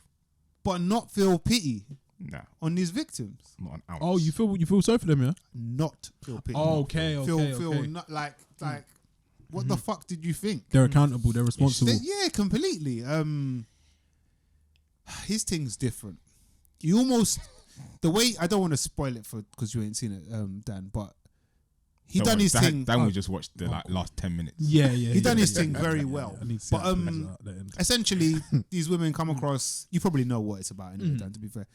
but not feel pity Nah, on these victims. not an ounce. Oh, you feel sorry for them, yeah? Not feel pity. Oh, okay. Feel not like what the fuck did you think? They're accountable. They're responsible. Yeah, completely. His thing's different. You almost the way, I don't want to spoil it for because you ain't seen it, Dan, but he Don't done worry, his thing. Dan we just watched the last 10 minutes. Yeah. He done his thing very well. I need to see But how it plays out at the end. essentially, these women come across. You probably know what it's about, anyway, Dan. To be fair,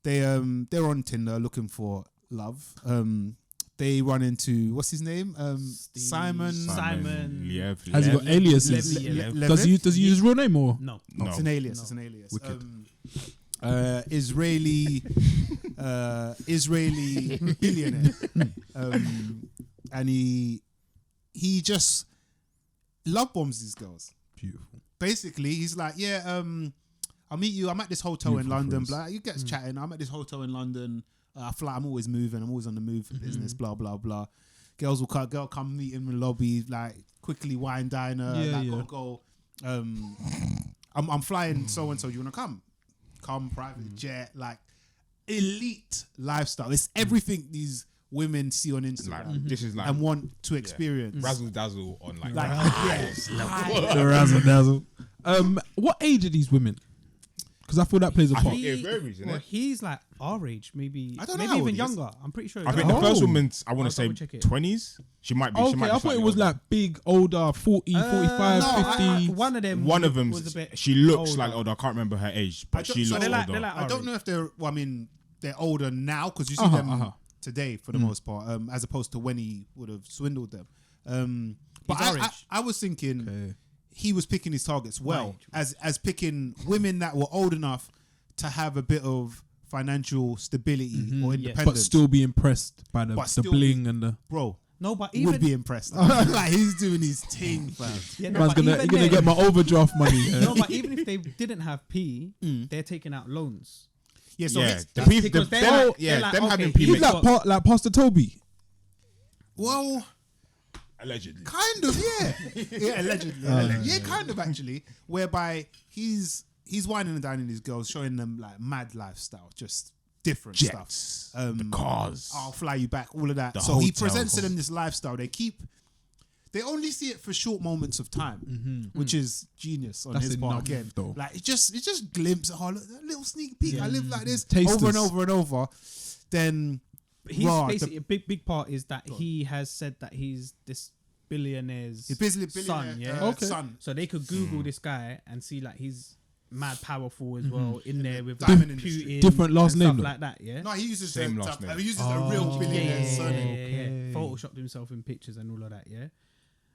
they're on Tinder looking for love. They run into what's his name? Simon. Liev. Has he got aliases? Does he use his real name or? No. No. It's an alias. No. It's an alias. Wicked. Israeli billionaire, and he just love bombs these girls. Beautiful. Basically, he's like, yeah, I'll meet you. I'm at this hotel in Beautiful London. phrase. Blah. You get us chatting. I'm at this hotel in London. I fly. I'm always moving. I'm always on the move for business. Blah blah blah. Girls will come meet him in the lobby. Like quickly wine diner. Yeah, like yeah. go. I'm flying so and so. You wanna come? Come private jet. Like elite lifestyle. It's everything these women see on Instagram Like, this is like and want to experience. razzle dazzle on like The razzle dazzle. What age are these women? Because I feel that plays a I part. think it varies, Well, innit? he's like our age, maybe. I don't know maybe how even old he is. younger. I'm pretty sure. I think Oh. the first woman's, I want I'll to say double check it. 20s. She might be. she Okay, might be I thought slightly it was older. like big, older, 40, 45, no, 50. one of them. One of them. was a bit. She looks older. like older. I can't remember her age, but she so looks they're older. like I don't know if they're. Well, I mean, they're older now because you see them today for the most part, as opposed to when he would have swindled them. But He's our I age. was thinking Okay. he was picking his targets well, Right. as picking women that were old enough to have a bit of financial stability or independence, But still be impressed by the But still bling and the. bro. No, but Would even be impressed. Like he's doing his thing, fam. yeah, no, Man's but gonna, even you're gonna then- get my overdraft money. Yeah. No, but even if they didn't have P, they're taking out loans. Yeah, so Yeah, it's- the people, because they're them, like- yeah, they're like, them okay, having he's He's PMS like Pastor Toby. well, allegedly. kind of, yeah, yeah, allegedly, yeah, kind of actually, whereby he's whining and dining these girls, showing them like mad lifestyle, just different Jets, stuff. the cars. I'll fly you back, all of that. The So he hotels. presents to them this lifestyle. They only see it for short moments of time, which is genius on That's his part enough, again. though. Like it's just glimpse. Oh, look, a little sneak peek. I live like this Tasters. over and over and over. Then He's raw, basically a big part is that he has said that he's this billionaire's He's basically son. billionaire, Yeah. son. So they could Google this guy and see like he's mad powerful as well in there with like Diamond industry. Putin, Different last and name, stuff though. like that. Yeah. No, he uses Same the last name. He uses a real Yeah, billionaire yeah, surname. Photoshopped himself in pictures and all of that. Yeah.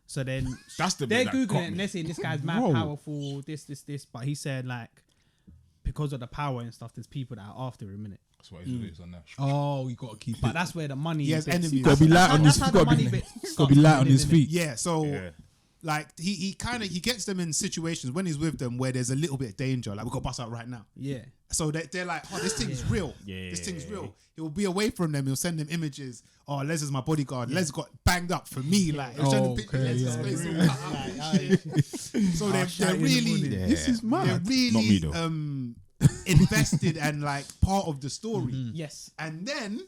So then That's the they're bit that googling got it and me. they're saying this guy's mad Whoa. powerful. This. But he said like because of the power and stuff, there's people that are after him in it. That's what it is on that. Oh, you gotta keep But it. that's where the money. He has bits- enemies. Gotta be light on his. That's how the Gotta be, money bit gotta be starts light on coming his in, innit? feet. Yeah, so Yeah. like he kind of gets them in situations when he's with them where there's a little bit of danger. Like we got bust out right now. Yeah. So they're like, oh, this thing's real. Yeah. This thing's real. He'll be away from them. He'll send them images. Oh, Les is my bodyguard. Les got banged up for me. Like, he'll send them pictures. Okay, Les's yeah. face all cut up and shit. So they're really, This is they're mad. Not me, really though. invested and like part of the story. Yes. And then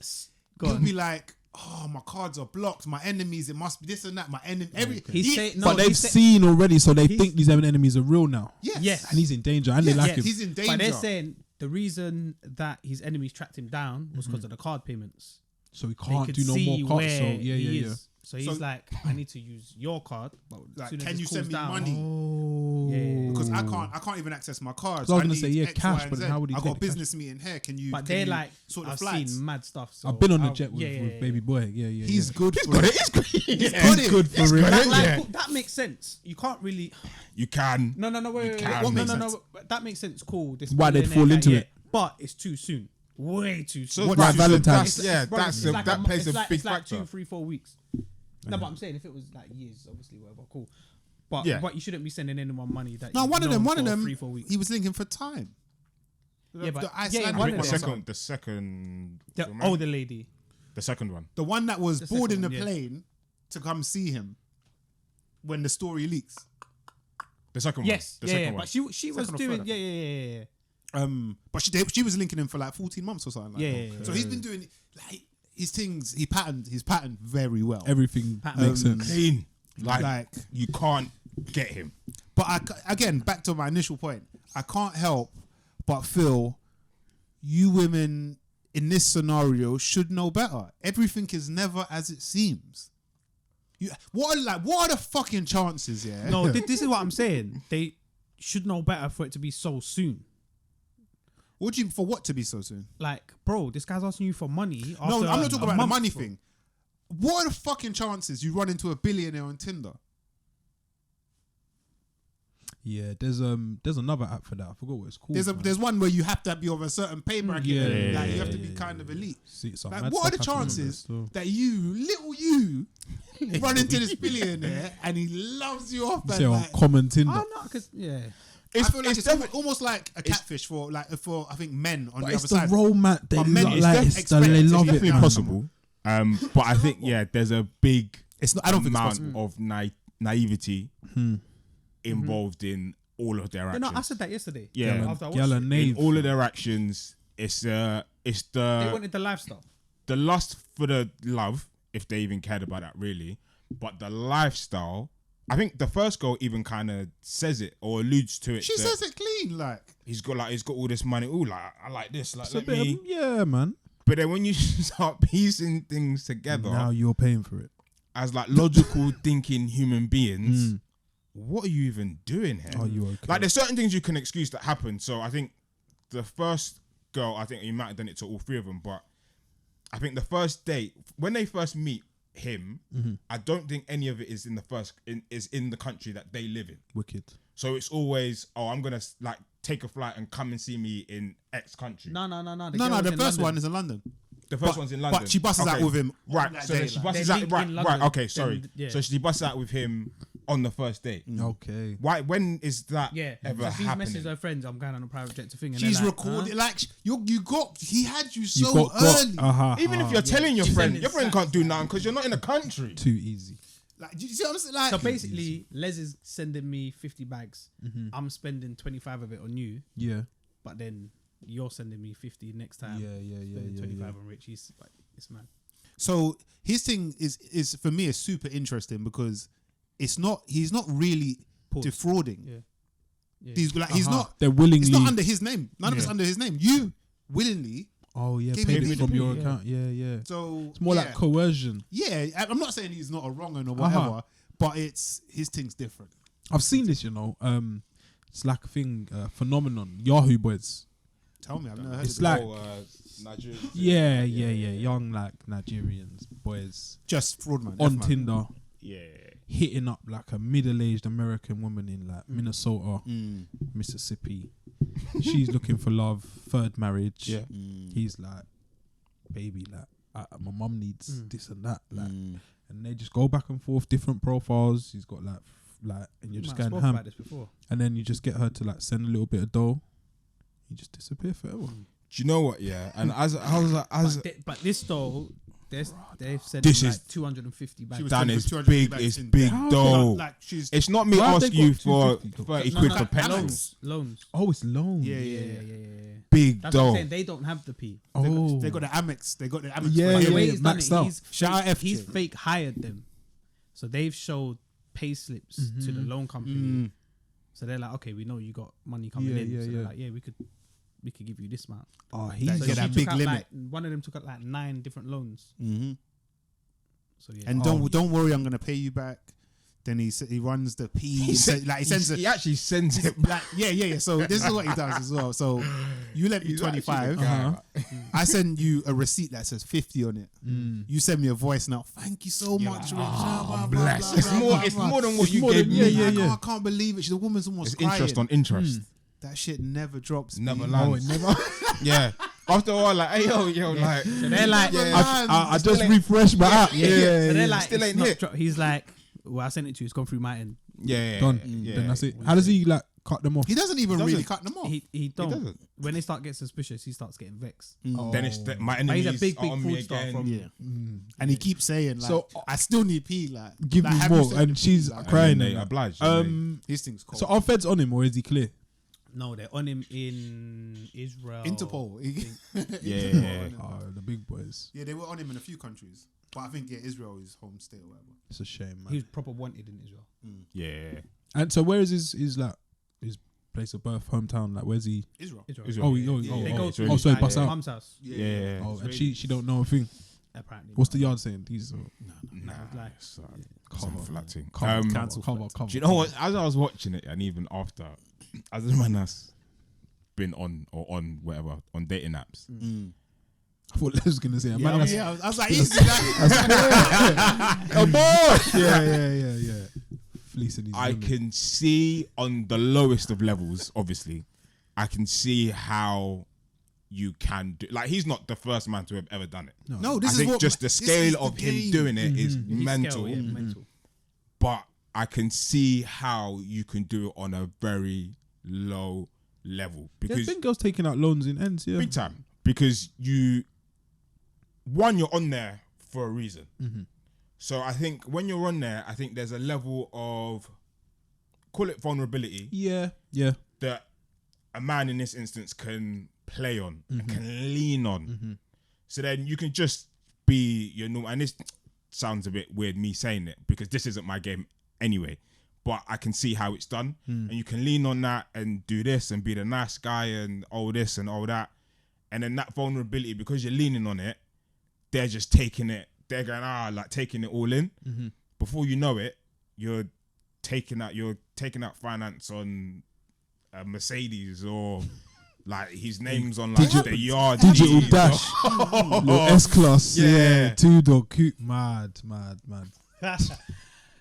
Go he'll on. be like, oh, my cards are blocked. My enemies, it must be this and that. My enemy, He's saying no. But they've he's say- seen already, so they think these enemies are real now. yes. Yes. And he's in danger, and they like Yes, him. he's in danger. But they're saying the reason that his enemies tracked him down was because of the card payments. So he They can't could do no see more cards. where So yeah, he yeah. is. So he's So- like, I need to use your card. But as Like, soon as can this you send cools me down- money? Because I can't even access my cards. So I was gonna need say, yeah, X, cash, Y, and but Z. how would he I get got a the business meeting here. Can you? But can they're you like, sort the I've flights? seen mad stuff. So I've been on the I'll- jet with Baby Boy. Yeah. He's good. He's for got it. it. He's good. He's Yeah. got He's it. good for He's real. got it. Like, Yeah. cool, that makes sense. You can't really. You can. No, wait. can No, make no. That makes sense. Cool. This Why they'd billionaire fall guy, into yeah, it. But it's too soon. Way too soon. So What, that's- like Valentine's? That's, Bro, that's it's like that plays it's a like, big it's like factor. 2, 3, 4 weeks. No, but I'm saying if it was like years, obviously, whatever, cool. But Yeah. but you shouldn't be sending anyone money that. No, you've one of known them. for 3, 4 weeks. He was linking for time. Yeah, but- the yeah, Icelandic one I think of the them. second. The woman? older lady. The second one. The one that was The second boarding the one, yeah. plane to come see him when the story leaks. The second Yes, one. The yeah, second one. but she was Second or doing third, I yeah. But she was linking him for like 14 months or something like Yeah, that. yeah, yeah, So he's been doing like his things. He's patterned very well. Everything Pattern. makes sense. Clean. Like, Like- you can't get him. But again, back to my initial point, I can't help but feel you women in this scenario should know better. Everything is never as it seems. What are the fucking chances? Yeah. No, this is what I'm saying. They should know better for it to be so soon. For what to be so soon? Like, bro, this guy's asking you for money. No, after I'm not talking a about the month, money bro. thing. What are the fucking chances you run into a billionaire on Tinder? Yeah, there's another app for that. I forgot what it's called. man. There's one where you have to be of a certain pay bracket. Yeah, and, yeah, like, you yeah, have to be yeah, kind of elite. See, some Like, mad what are the stuff happening on there chances still. that you run into this billionaire and he loves you off? You And say on like, common Tinder. Oh no, because yeah. I feel like it's definitely- almost like a catfish for I think men on But the it's other the side. role mat. They But men, love, it's like, def- it's expect- they it's love it. Definitely Man. possible. But I think there's a big It's not. I don't think it's amount possible. of naivety involved in all of their Yeah, actions. no, I said that yesterday. Yeah. After I watched Yellow it. nave. In all of their actions, it's They the wanted the lifestyle. lust for the love, if they even cared about that really, but the lifestyle. I think the first girl even kind of says it or alludes to it. She that says it clean, like he's got all this money. Ooh, like I like this. Like It's a let bit me. of, yeah, man. But then when you start piecing things together Now you're paying for it. as like logical thinking human beings, what are you even doing here? Are you okay? Like there's certain things you can excuse that happen. So I think the first girl, I think you might have done it to all three of them, but I think the first date when they first meet him, I don't think any of it is in the country that they live in. Wicked. So it's always, I'm gonna like take a flight and come and see me in X country. No. no. girl was The in first London. one is in London. The first But- one's in London. but she busts out with him on Right. that So then day, she like. busts They out. link Right. in Right. London, Okay. Sorry. then, yeah. So she busts out with him on the first date. Okay. Why? When is that Yeah. ever So she's happening? messaged her friends. I'm going on a private jet to thing. And She's they're like, recorded huh? like he had you You so got early. Even if you're telling your She's friend, sending your friend snaps. can't do nothing because you're not in the country. too easy. Like, do you see what I'm saying? Like, So basically, Les is sending me 50 bags. I'm spending 25 of it on you, Yeah. but then you're sending me 50 next time. Yeah. Spending 25 on Rich. He's like, it's mad. so his thing is for me is super interesting because he's not really Pause. defrauding. Yeah. He's not. They're willingly. It's not under his name. None of it's Yeah. under his name. You willingly. Oh yeah, Gave paid me it the from your yeah. account. Yeah. So It's more yeah. like coercion. Yeah, I'm not saying he's not a wrong or whatever, but it's his thing's different. I've seen this, you know. It's like a thing, phenomenon. Yahoo boys. Tell me, I've never heard It's of like- Nigerian. Yeah. Young like Nigerians boys just fraud man on F man. Tinder Yeah. hitting up like a middle-aged American woman in like Minnesota, Mm. Mississippi. She's looking for love, third marriage. Yeah. He's like, baby, like my mum needs this and that, like, Mm. and they just go back and forth, different profiles. He's got like, and you're just Might have going spoke ham, about this before. and then you just get her to like send a little bit of dough. You just disappear forever. Do you know what? Yeah. And as I was like, But this though, they've said This like is- 250 bags. She was Dan sending is 200 big. bags It's in big there. dough. Like she's It's not me Why have they asking you got for 250 30 No, quid no, for Amex. loans. Oh, it's loan. yeah. big That's what I'm dough. saying. They don't have the P. Oh, They got the Amex. They got the Amex. Yeah, for The like- way he's done maxed it, out. he's Shout out FJ. he's fake hired them, so they've showed pay slips to the loan company. So they're like, okay, we know you got money coming Yeah, in. yeah, so yeah. they're like, yeah, we could give you this amount. Oh, That- he's get So that she big took out, limit. like, one of them took out like 9 different loans. Mhm. So yeah, And don't worry, I'm gonna pay you back. Then he runs the P. He sends he actually sends it. like yeah. So this is what he does as well. So you lent me He's 25. I send you a receipt that says 50 on it. You send me a voice now. Thank you so much. Rich. Bless. It's more than what you gave me. Yeah. I can't believe it. The woman's almost It's interest crying. on interest. That shit never drops. Never B. lands. Yeah. After a while, like, hey, yo, like. So they're like, I just refreshed my app. So they're like, Still it's ain't not hit. he's like, well, I sent it to you. It's gone through my end. Yeah. Done. Yeah. Then that's it. How does he like cut them off? He doesn't even He really doesn't. cut them off. He don't. doesn't. When they start getting suspicious, he starts getting vexed. Then it's my But enemies he's a big are on me fraudster again. from. Yeah. And he keeps saying like, So- I still need P. Like, Give like, me have you more, sent and the she's P? Like, crying. And they and that. oblige. These things cold. So are feds on him or is he clear? No, they're on him in Israel. Interpol. Yeah. The big boys. Yeah, they were on him in a few countries, but I think Israel is home state or whatever. It's a shame, man. He was proper wanted in Israel. Yeah. And so where is his like his place of birth, hometown? Like where's he? Israel. Israel. Oh, Yeah. They Oh, go it's to really- so he like, busts out. mum's house. Yeah. Oh, and Israeli. she don't know a thing. Apparently. What's the yard saying? These are Nah. Like, Some flat thing. cover. Do you know what? As I was watching it, and even after, as a man has been on whatever on dating apps, I thought Les was gonna say. Yeah, Man, yeah, I was like, easy. Like, a boy. Yeah. Fleecing these I women. can see on the lowest of levels. Obviously, I can see how you can do. Like, he's not the first man to have ever done it. no, this I is think what just the this is scale the of him game. doing it is his mental. scale, yeah, mental. But I can see how you can do it on a very low level There's because been girls taking out loans in ends. Yeah. big time, because you're on there for a reason. So I think when you're on there, I think there's a level of, call it vulnerability, Yeah. that a man in this instance can play on and can lean on. So then you can just be your normal. And this sounds a bit weird me saying it because this isn't my game anyway, but I can see how it's done. And you can lean on that and do this and be the nice guy and all this and all that. And then that vulnerability, because you're leaning on it, they're just taking it. They're going, like taking it all in. Before you know it, you're taking out finance on a Mercedes, or like his name's on like the yard. Digital keys, dash. Little S class. Yeah. 2-door coupe. Mad.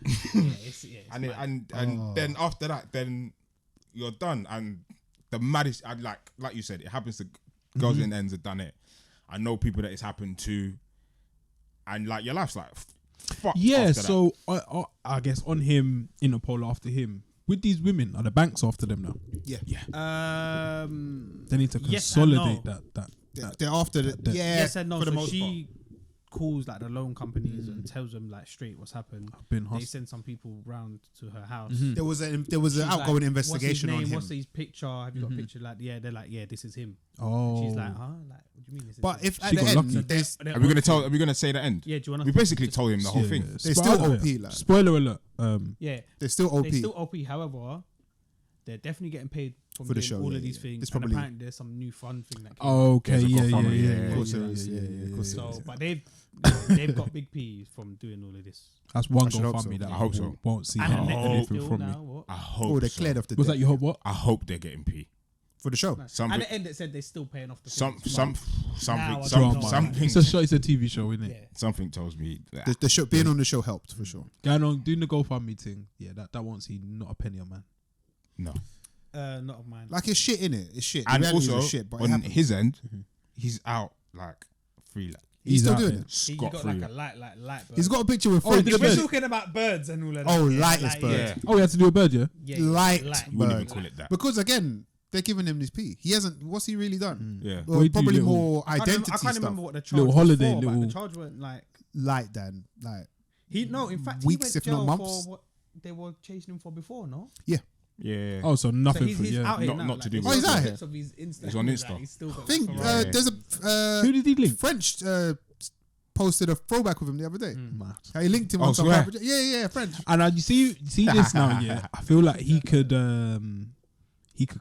It's and mad. and then after that, then you're done. And the maddest, I'd like you said, it happens to girls in ends have done it. I know people that it's happened to, and like your life's like fuck. Yeah, after that. so I guess on him, Interpol after him. With these women, are the banks after them now? Yeah. They need to Yes and consolidate no. that. They're after the yeah. Yes and no. For the So most she calls like the loan companies and tells them like straight what's happened. Been They hostile. send some people round to her house. part. There was an She's outgoing like, investigation what's his on name? him. What's his picture? Have you got a picture? Like, yeah, they're like, yeah, this is him. Oh, She's like, huh? Like, what do you mean? This is But him? if at She the got end lucky. there's Are we gonna say the end? Yeah, do you want We to? basically told him the whole thing. They're still OP, like. Spoiler alert. Yeah, they're still OP. they still OP. However, they're definitely getting paid from For the doing show, all yeah, of these yeah. things. It's And probably- apparently there's some new fun thing that came. Okay, There's a yeah. GoFundMe, yeah, of course there is, yeah, of course there So, is. but they've got big P's from doing all of this. That's one I should hope GoFundMe so. that I hope so. won't see And I then hope Netflix anything still from me. now. What? I hope. Oh, they're so. cleared off the Was debt. that your hope? What? I hope they're getting P. for the show. Something. At the end, it said they're still paying off the Something. Now I don't Drama. know. Something. It's a show. It's a TV show, isn't it? Yeah. Something tells me that. The show being on the show helped for sure. Going on doing the GoFundMe thing. Yeah, that won't see not a penny a man. No. Not of mine. Like it's shit in it. It's shit. The And reality also is shit, but it on happens. his end, he's out like free, like He's still out doing there. it. He scot got free. like a light bird. He's got a picture with Oh, French. he did a We're bird. talking about birds and all of that. Oh, yeah, lightest bird. Yeah. Oh, he had to do a bird, yeah. Yeah, Light You wouldn't bird. even call it that. Because again, they're giving him this P. He hasn't. What's he really done? Yeah. Well, What he do, probably little- more I identity can't stuff. remember what the charge Little was holiday, for, but little- the charge weren't like Like Dan, like he. No, in fact, Weeks, he if went not jail months. for what they were chasing him for before. No, Yeah. Oh, so nothing so for he's yeah. out here Not- now. not to do there's with Oh, he's out clips here? Of his Insta. He's on Insta. Like, he's still got I think that Ferrari. there's a Who did he link? French posted a throwback with him the other day. Mad. How he linked him Oh, on some swear? yeah, French. And you see this now, yeah. I feel like he could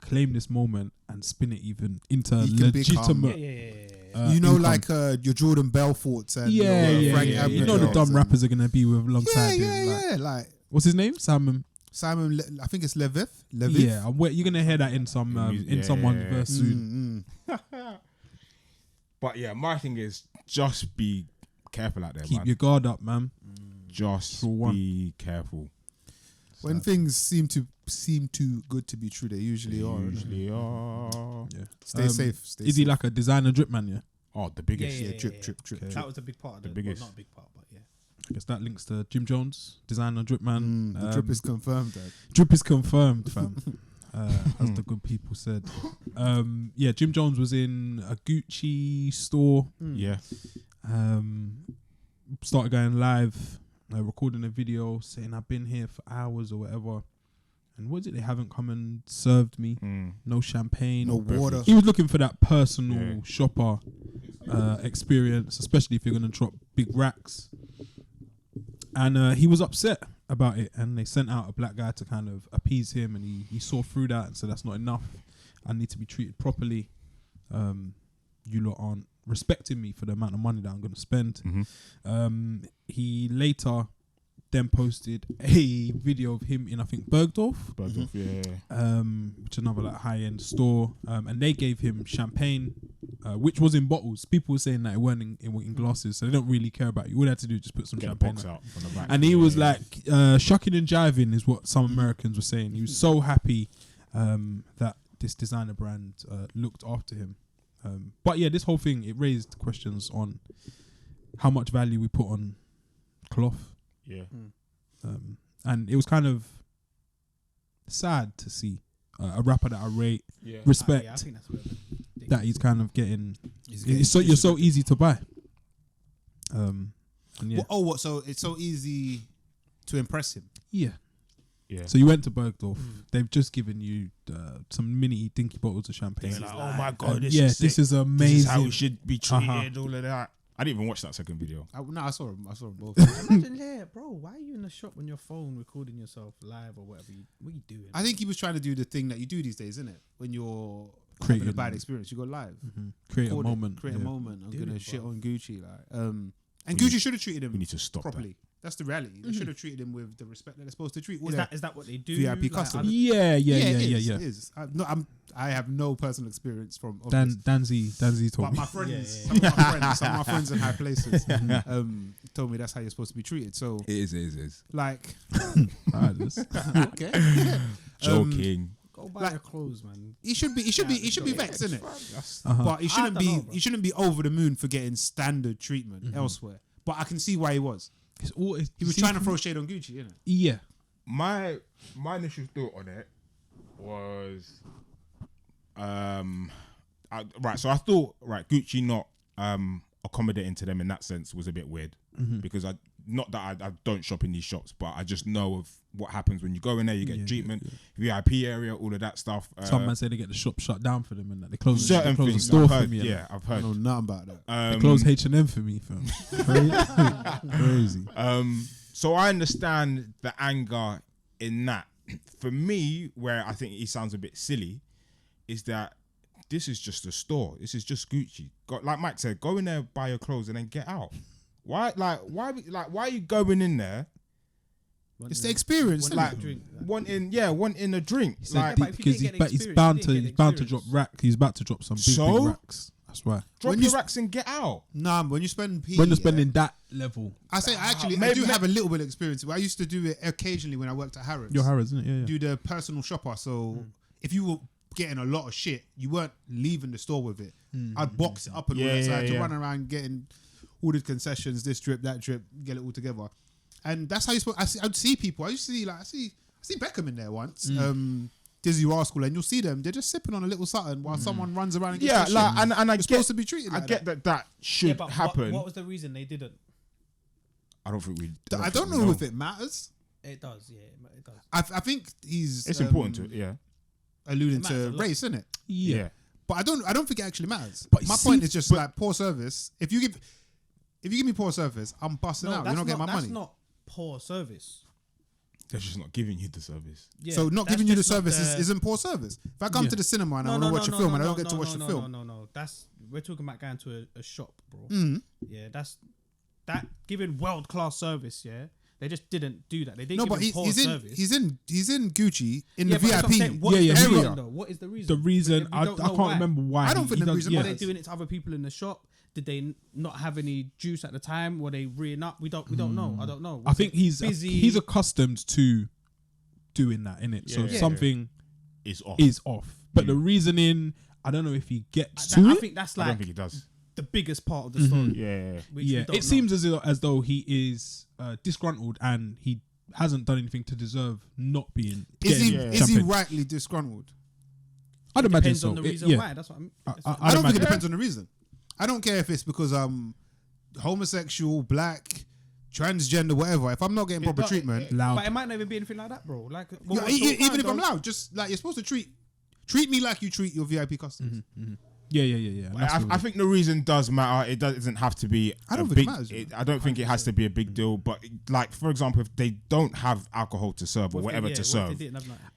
claim this moment and spin it even into He can become- legitimate. Yeah. You know, income. like your Jordan Belforts and yeah, your yeah, Frank yeah. Abagnale You know the dumb and- rappers are gonna be with Yeah, alongside him. Like, yeah. Like What's his name? Simon. I think it's Levith. Yeah, you're gonna hear that in some someone's verse soon. But yeah, my thing is just be careful out there, Keep man. your guard up, man. Just be careful. When things seem too good to be true, they usually are. Yeah. Stay safe. Is he like a designer drip man? Yeah. Oh, the biggest. Yeah, drip. That was a big part of The it. biggest. Well, not a big part, but yeah. I guess that links to Jim Jones, designer drip man. The drip is confirmed, Dad. Drip is confirmed, fam. As the good people said. Yeah, Jim Jones was in a Gucci store. Yeah. Started going live, recording a video saying I've been here for hours or whatever. And what is it? They haven't come and served me. No champagne. No water. He was looking for that personal shopper experience, especially if you're going to drop big racks. And he was upset about it. And they sent out a black guy to kind of appease him. And he saw through that and said, that's not enough. I need to be treated properly. You lot aren't respecting me for the amount of money that I'm going to spend. He later then posted a video of him in, I think, Bergdorf, which is another like high-end store, and they gave him champagne, which was in bottles. People were saying that it weren't in glasses, so they don't really care about you. All they had to do is just put some champagne out from the back. And he was like shucking and jiving is what some Americans were saying. He was so happy that this designer brand looked after him. But yeah, this whole thing, it raised questions on how much value we put on cloth. Yeah. And it was kind of sad to see a rapper that I rate, respect, I think that's what that he's kind of getting. You're so easy to buy. And yeah. So it's so easy to impress him. Yeah. Yeah. So you went to Bergdorf. They've just given you some mini dinky bottles of champagne. They're like, oh my God, this this is amazing. This is how we should be treated, all of that. I didn't even watch that second video. I saw them both. Imagine, yeah, bro. Why are you in the shop on your phone recording yourself live or whatever? What are you doing? I think he was trying to do the thing that you do these days, isn't it? When you're Creating having a bad experience, you go live, Create a record it, moment. create a yeah. moment. I'm Do gonna it, shit bro. on Gucci, and Gucci should have treated him We need to stop properly. That's the reality. They should have treated him with the respect that they're supposed to treat. all Is their that what they do? VIP customers? Yeah. It is. I have no personal experience from this. Danzy But told me. my friends, Yeah. some of my friends in high places, told me that's how you're supposed to be treated. So, It is. like, Alright, okay, Joking. Go buy your clothes, man. he should be vexed, isn't it? Uh-huh. But he shouldn't I don't be. know, bro. He shouldn't be over the moon for getting standard treatment elsewhere. But I can see why he was. He was trying to throw shade on Gucci, innit? Yeah. My initial thought on it was, right. So I thought, right, Gucci not accommodating to them in that sense was a bit weird because I don't shop in these shops, but I just know of what happens when you go in there. You get treatment, VIP area, all of that stuff. Some man say they get the shop shut down for them and that they close Certain the things store I've for heard, me. and yeah, I've I heard. know nothing about that. they close H&M for me, fam. Crazy. So I understand the anger in that. For me, where I think he sounds a bit silly, is that this is just a store. This is just Gucci. Like Mike said, go in there, buy your clothes, and then get out. Why are you going in there? It's the experience, Like drink. wanting a drink. He Like said but if you because didn't get the he's experience, bound you to didn't get the drop experience. rack. He's about to drop some big So? racks. That's why. drop when your you- racks and get out. Nah, when you spend P, When you're spending that level, I say actually, I Maybe- do have a little bit of experience. I used to do it occasionally when I worked at Harrods. you're Harrods, isn't it? Yeah. Do the personal shopper. So if you were getting a lot of shit, you weren't leaving the store with it. I'd box it up and all Yeah, that. So I had to yeah. run around getting all the concessions, this drip, that drip, get it all together. And that's how you supposed. I'd see people. I used to see I see Beckham in there once. Dizzy Rascal, and you'll see them. They're just sipping on a little something while someone runs around and gets Yeah, their like, shit. and I You're get supposed to be treated. I like get that should Yeah, but happen. What was the reason they didn't? I don't think we. I don't know if it matters. It does, yeah, it does. I think he's. It's important to yeah. alluding It matters to a lot. race, isn't it? Yeah. But I don't think it actually matters. But My see, point is just like poor service. If you give me poor service, I'm busting out. You're not getting my money. That's not poor service. They're just not giving you the service. Yeah, So not that's giving you the just not service isn't poor service. If I come to the cinema and I want to watch a film and I don't get to watch the film, No. We're talking about going to a shop, bro. Mm-hmm. Yeah, that giving world class service. Yeah, They just didn't do that. They didn't No, give but him poor service. he's in Gucci in Yeah, the but that's what I'm VIP. saying. What is the area. reason, though? What is the reason? The reason We I don't know can't why. remember why. I don't think he the does- reason yeah. Were they doing it to other people in the shop? Did they not have any juice at the time? Were they reeing up? We don't know. I don't know. I think he's busy? accustomed to doing that, innit? So Yeah. something It's off. is off. But the reasoning, I don't know if he gets I to it. think that's I don't like think he does. the biggest part of the story. Yeah. Which we Yeah, don't it know. seems as though he is disgruntled and he hasn't done anything to deserve not being. Is he getting is he champagne. rightly disgruntled? I'd imagine Depends so. on the reason yeah. why. That's what I'm. I I don't think imagine. it depends on the reason. I don't care if it's because I'm homosexual, black, transgender, whatever. If I'm not getting proper treatment, Loud. But it might not even be anything like that, bro. Like, yeah, even if I'm loud, just like you're supposed to treat me like you treat your VIP customers. Yeah. That's I think the reason does matter. It doesn't have to be. I don't a think it big, matters, you know. I don't think it has to be a big deal. But like, for example, if they don't have alcohol to serve or whatever to serve,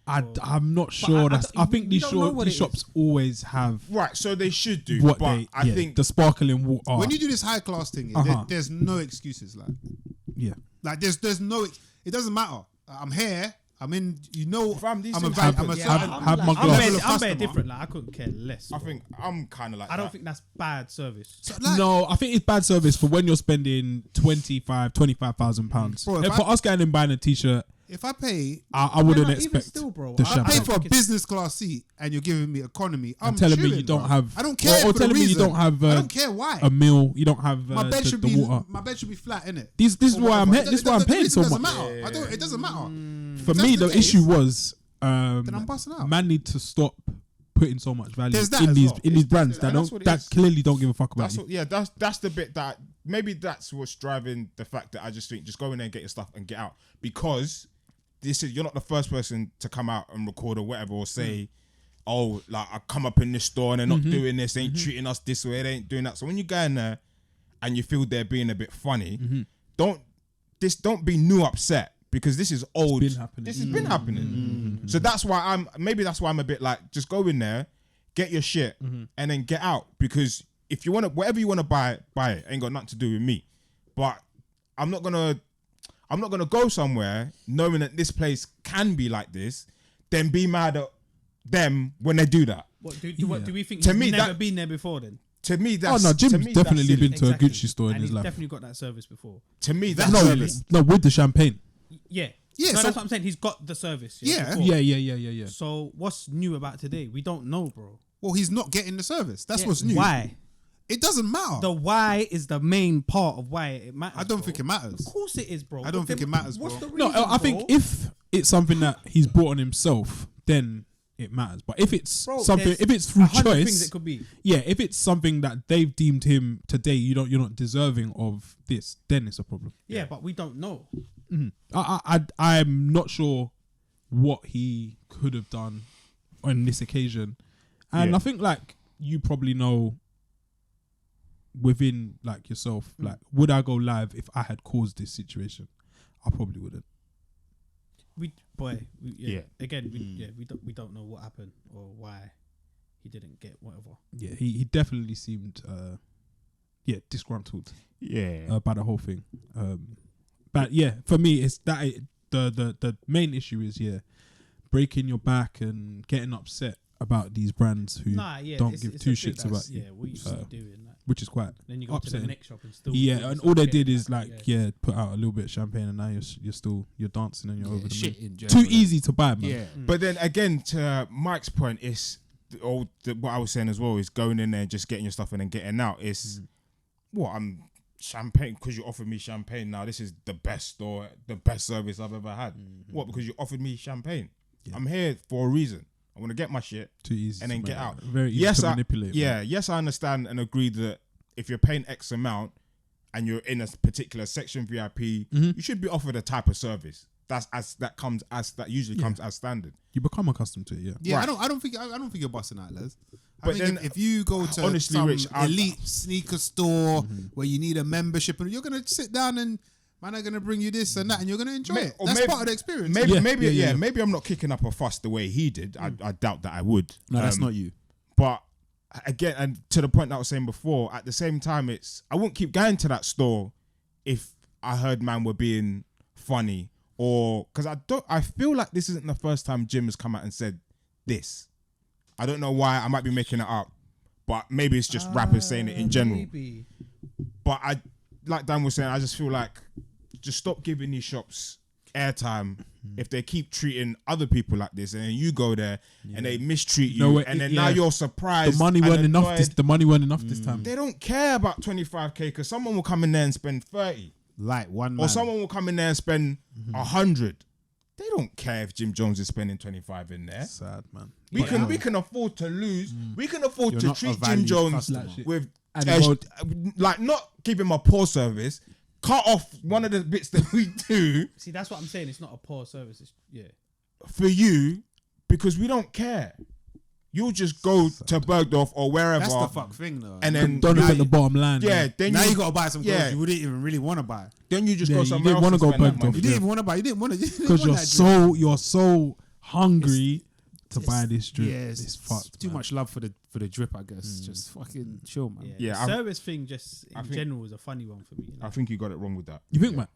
I'm not sure. I think we these don't know what these it shops always have right? So they should do. what but they. I think the sparkling water. When you do this high class thing, there's no excuses. Like there's no. It doesn't matter. I'm here. I'm in. You know. Fam, these I'm a. things I'm happen. a. Yeah, certain- have my I'm glass. very, level of I'm very customer. different. Like, I couldn't care less. I bro. think I'm kind of like. I don't that. think that's bad service. So, like, No, I think it's bad service for when you're spending £25,000. Bro, if And for us going and buying a t-shirt, if I pay, I wouldn't No, even expect still, bro. the I I champagne. pay for a business class seat and you're giving me economy. I'm And telling me chilling, you don't bro. have. I don't care. Or for telling the me you reason. don't have I don't care why. a meal. You don't have My bed should the be. water. My bed should be flat, innit? This is why I'm here. This is why I'm paying so doesn't much. matter. I don't. It doesn't matter. For If me, that's the the issue case, was then I'm busting out. man need to stop putting so much value There's that in as these well. in these brands that and that's don't what it that is. clearly don't give a fuck about That's you. what, yeah, that's the bit that maybe that's what's driving the fact that I just think just go in there and get your stuff and get out, because you're not the first person to come out and record or whatever or say, oh, like I come up in this store and they're not doing this, they ain't treating us this way, they ain't doing that. So when you go in there and you feel they're being a bit funny, don't be new upset, because this is old. been happening. This has been happening. So that's why I'm a bit like, just go in there, get your shit, and then get out. Because if you want to, whatever you want to buy it. Ain't got nothing to do with me. But I'm not gonna go somewhere knowing that this place can be like this, then be mad at them when they do that. What do we think? To He's me, never that- been there before. Then To me, Oh that's no, to Jim's me, that's definitely silly. been to a Gucci store in and his he's life. definitely got that service before. To me, that's No, service. no, with the champagne. Yeah. Yeah, No, so- that's what I'm saying. He's got the service. Yeah. before. Yeah. So what's new about today? We don't know, bro. Well, he's not getting the service. That's Yeah, what's new. Why? It doesn't matter. The why is the main part of why it matters. I don't bro. think it matters. Of course it is, bro. I don't But think then it matters, what's bro. the No, reason, I think bro? if it's something that he's brought on himself, then it matters. But if it's Bro, something, there's if it's through 100 things choice, it could be. yeah. If it's something that they've deemed him today, you're not deserving of this, then it's a problem. Yeah, but we don't know. I'm not sure what he could have done on this occasion, and Yeah. I think like you probably know within like yourself, like would I go live if I had caused this situation? I probably wouldn't. Yeah. Again, Mm. we don't know what happened or why he didn't get whatever. Yeah, he definitely seemed disgruntled Yeah. by the whole thing. But yeah, for me, it's that the main issue is breaking your back and getting upset about these brands who don't give two shits about you. Yeah, what you still doing? Like, which is quite then you go to the upsetting. next shop and still. And all they did is like put out a little bit of champagne, and now you're dancing and you're over the shit moon. in Too general. easy to buy, man. Yeah. But then again, to Mike's point, is what I was saying as well is going in there and just getting your stuff and then getting out. Is I'm champagne because you offered me champagne. Now this is the best store, the best service I've ever had. What? Because you offered me champagne. Yeah. I'm here for a reason. I want to get my shit. Too easy And to then get buy. out. Very easy to manipulate. man. Yes, I understand and agree that if you're paying X amount and you're in a particular section VIP, you should be offered a type of service. That usually comes as standard. You become accustomed to it. Yeah. Yeah, Right. I don't think you're busting out, Les. I But think then, if you go to honestly, some Rich, elite sneaker store where you need a membership, and you're gonna sit down and man are gonna bring you this and that, and you're gonna enjoy it. or That's maybe- part of the experience. Maybe I'm not kicking up a fuss the way he did. I doubt that I would. No, that's not you. But again, and to the point that I was saying before, at the same time, I wouldn't keep going to that store if I heard man were being funny, or because I feel like this isn't the first time Jim has come out and said this. I don't know why. I might be making it up, but maybe it's just rappers saying it in general. Maybe. But I, like Dan was saying, I just feel like just stop giving these shops airtime if they keep treating other people like this, and then you go there and they mistreat you, and then now you're surprised. The money weren't enough. annoyed. The money weren't enough this time. They don't care about 25k because someone will come in there and spend 30, Like one man. or someone will come in there and spend 100. They don't care if Jim Jones is spending 25 in there. Sad, man. We can afford to lose. We can afford You're to not a treat Jim valued Jones customer. with And like not give him a poor service. Cut off one of the bits that we do See, that's what I'm saying. It's not a poor service. It's, for you because we don't care. You'll just go to Bergdorf or wherever. That's the fuck thing, though. And then don't look now at the bottom line. yeah, man. then now you gotta buy some clothes yeah. you wouldn't even really want to buy. then you just Yeah, go you somewhere didn't else wanna and go spend that Bergdorf. money. You didn't even want to buy. You didn't want to Because you're so hungry to buy this drip. Yeah, it's fucked. too man. much love for the drip. I guess just fucking chill, man. yeah. Yeah, the I've- service thing just I in think- general is a funny one for me. I Like, think you got it wrong with that. You think, man?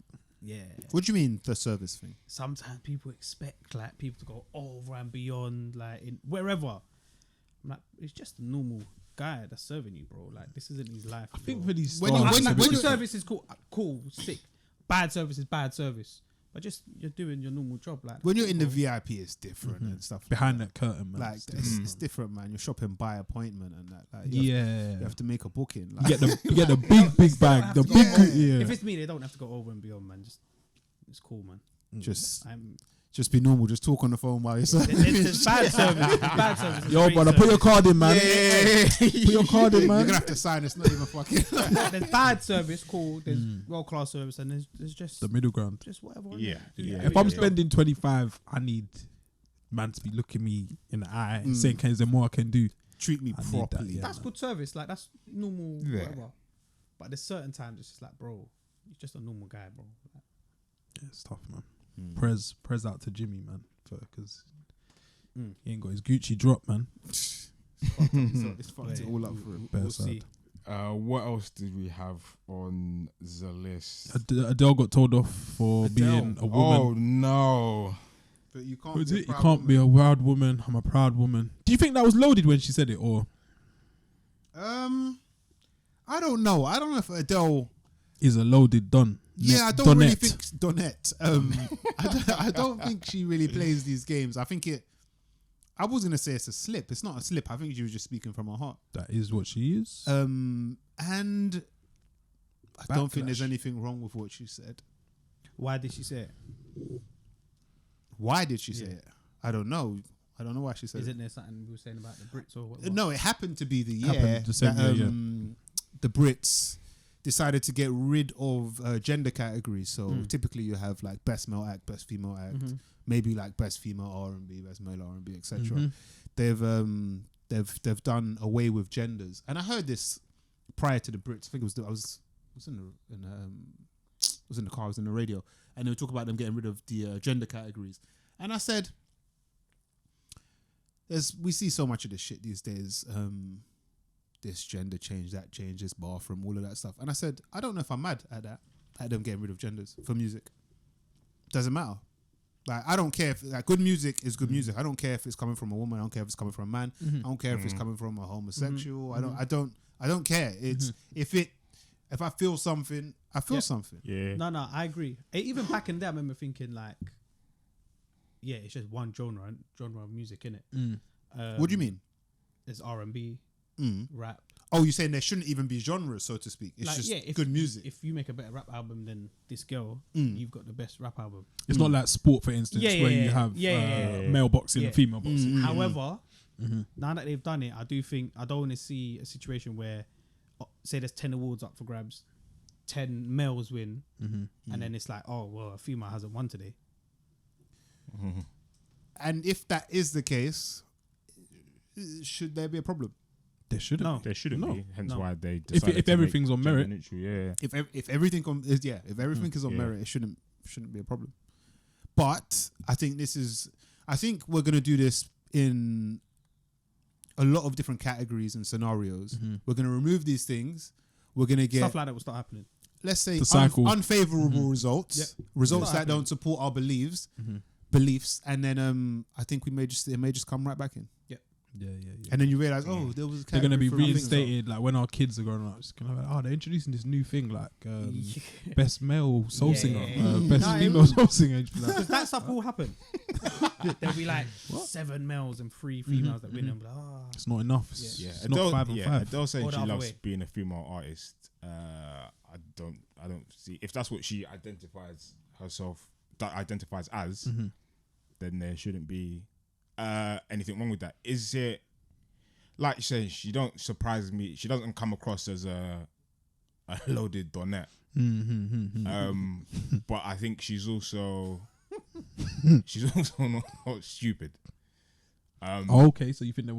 yeah. What do you mean the service thing? Sometimes people expect like people to go over and beyond, like in wherever. I'm like, it's just a normal guy that's serving you, bro. Like this isn't his life. I think bro. for these When you- stars, when it's a you- bit when Good you- different. service is cool, sick. Bad service is bad service. But just you're doing your normal job. Like When you're in the bro. VIP, it's different and stuff. behind that curtain, man. like It's it's different, man. You're shopping by appointment and that. Like, yeah, you have to make a booking. you Like, get the big bag, the big yeah. If it's me, they don't have to go over and beyond, man. Just it's cool, man. just I'm be normal. Just talk on the phone while you're serving. there's bad service. There's bad service. there's Yo, great brother, put your service. card in, man. Put your card in, You're man. gonna have to sign. It's not even fucking. There's bad service, cool. There's world class service, and there's just The middle ground. just whatever. Yeah, Do yeah. your If I'm job. spending 25, I need man to be looking me in the eye and saying, "Is there more I can do?" Treat me I need that, properly. yeah. That's good service. Like that's normal, Yeah. whatever. But there's certain times it's just like, bro, you're just a normal guy, bro. Like, Yeah, it's tough, man. Prez out to Jimmy, man, because he ain't got his Gucci drop, man. It's fucked it all up for him. Better we'll side. see. What else did we have on the list? Adele got told off for Adele. being a woman. Oh no! But you can't. Was be a it? You proud can't be a proud woman. I'm a proud woman. Do you think that was loaded when she said it, or I don't know. I don't know if Adele. is a loaded don? Yeah, I don't really think Donette. I don't think she really plays these games. I think it. I was gonna say it's a slip. It's not a slip. I think she was just speaking from her heart. that is what she is. And I don't think there's Backlash. anything wrong with what she said. Why did she say it? Why did she say Yeah. it? I don't know. I don't know why she said Isn't it. there something we were saying about the Brits or what? No, it happened to be the year Happened the same that year, the Brits decided to get rid of gender categories. So typically you have like best male act, best female act, maybe like best female R&B, best male R&B, etc. They've done away with genders, and I heard this prior to the Brits. I think it was I was in the car, I was in the radio, and they were talking about them getting rid of the gender categories, and I said, we see so much of this shit these days. This gender change, that change, this bathroom, all of that stuff. And I said, I don't know if I'm mad at that, at them getting rid of genders for music. Doesn't matter. Like, I don't care if like good music is good music. I don't care if it's coming from a woman. I don't care if it's coming from a man. I don't care if it's coming from a homosexual. I don't care. It's if I feel something, I feel something. Yeah. No, I agree. Even back in there, I remember thinking like, yeah, it's just one genre of music, innit? What do you mean? There's R&B, rap. Oh, you're saying there shouldn't even be genres, so to speak. It's Like, just if, good music. If you make a better rap album than this girl, you've got the best rap album. It's not like sport, for instance, Yeah, where yeah, you have male boxing and female boxing. However, now that they've done it, I do think I don't want to see a situation where, say, there's 10 awards up for grabs, 10 males win, and then it's like, oh well, a female hasn't won today. And if that is the case, should there be a problem? There shouldn't. No. There shouldn't be. Hence No. why they If decided to everything's make on merit. gender neutral, yeah. If everything if everything is on Yeah. merit, it shouldn't be a problem. But I think we're gonna do this in a lot of different categories and scenarios. We're gonna remove these things. We're gonna get Stuff like that will start happening. let's say The cycle. unfavorable results, results Not that happening. don't support our beliefs, and then I think it may just come right back in. Yeah. And then you realize, there was a They're going to be category for nothing. reinstated like when our kids are growing up. It's going to be like, they're introducing this new thing like best male soul singer, best No, female soul singer. And you'd be like, Because that stuff will happen. There'll be like 7 males and 3 females that win. And be like, it's not enough. It's, Yeah, it's not 5 and 5. Adele saying Or the she other loves way. being a female artist. I don't see if that's what she identifies herself, that identifies as. Then there shouldn't be anything wrong with that. Is it like you say? She don't surprise me. She doesn't come across as a loaded donette. But I think she's also not stupid. Okay, so you think there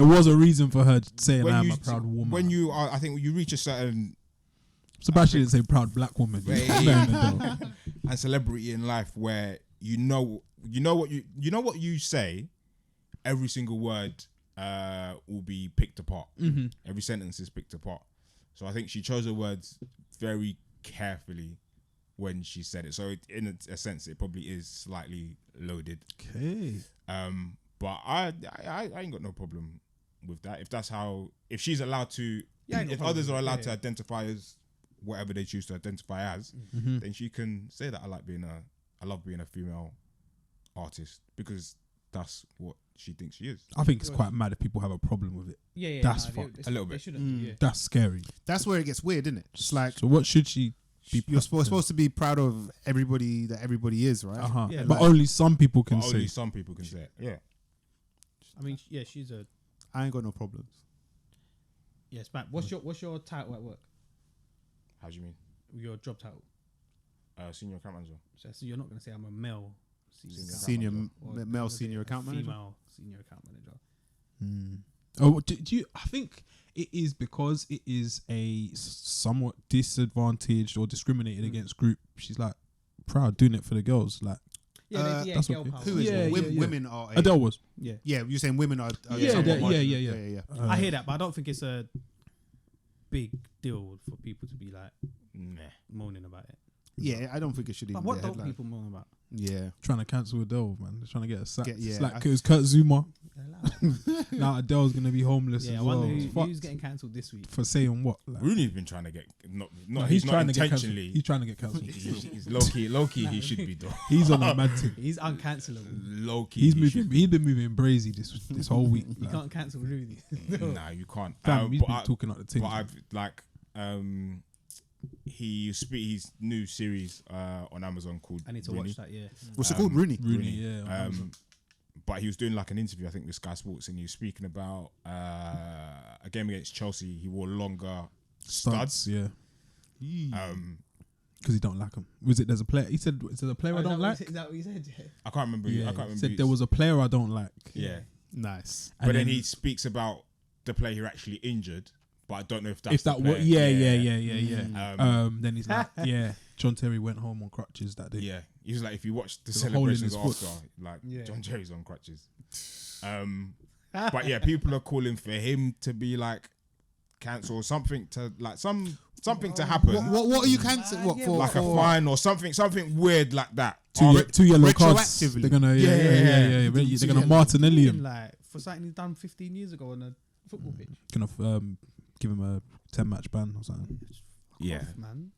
was a reason for her saying I'm a proud woman? When you are, I think when you reach a certain Surprised she didn't say proud black woman. and celebrity in life where you know what you say, every single word will be picked apart. Every sentence is picked apart. So I think she chose her words very carefully when she said it. So in a sense, it probably is slightly loaded. Okay. But I ain't got no problem with that. If that's how, if she's allowed to, if others are allowed to identify as whatever they choose to identify as, then she can say that I love being a female artist because that's what she thinks she is. I think it's quite mad if people have a problem with it. yeah, That's no, fucked. they A little bit. shouldn't. That's scary. That's where it gets weird, isn't it? It's like So what should she be? you're supposed to be proud of everybody that everybody is, right? Yeah, but like- only some people can But say. only some people can say it. Yeah. I mean, yeah, she's a I ain't got no problems. yes. But what's your title at work? How do you mean? Your job title. Senior account manager. So you're not going to say I'm a male Senior account manager, or male you're gonna say senior a account manager. female senior account manager. Oh, do you? I think it is because it is a somewhat disadvantaged or discriminated against group. She's like proud doing it for the girls. Like Yeah, that's girl okay. power. Who is Yeah, women are Adele was. Yeah. Yeah, you're saying women are Yeah, somewhat yeah. marginal. I hear that, but I don't think it's a big deal for people to be like Nah. moaning about it. Yeah, I don't think it should even But be what a don't headline. people moan about? Yeah. Trying to cancel Adele, man. They're trying to get a sack. Yeah, It's yeah, like it was Kurt Zuma. Now Adele's gonna be homeless Yeah, I as well. wonder It's fucked. who's getting cancelled this week. For saying what? Like, Rooney's been trying to get no, he's not trying to get cancelled. intentionally. He's trying to get cancelled. He's low key. He should be though. He's on a mad thing. He's uncancelable. Low key. He's he moving. should be. He's been moving brazy this whole week. You Like, can't cancel Rooney. Nah, you can't. fam, he's But been talking up the team. But I've like his new series on Amazon called I need to Rooney. watch that. Yeah. What's it called? Rooney. Rooney, yeah. But he was doing like an interview, I think, with Sky Sports, and he was speaking about a game against Chelsea. He wore longer studs. Yeah. Because Because he don't like him. Was it? There's a player. He said, "Is there a player I don't like?" Is that what you said? Yeah. I can't remember. Yeah. I can't remember. He said who's- there was a player I don't like. Yeah. Nice. And But then he speaks about the player who actually injured. But I don't know if that's if that the was player. yeah. Then he's like, yeah. John Terry went home on crutches that day. Yeah, he was like, if you watch the There's a hole in celebrations his foot. after, like Yeah. John Terry's on crutches. But yeah, people are calling for him to be like cancel something to like something to happen, What are you cancelling? What for? like a for fine or something weird like that. Two yellow cards. retroactively. They're gonna Yeah. They're gonna Martinelli him. Like for something he's done 15 years ago on a football pitch. Gonna give him a 10-match ban or something. Yeah, Off, man.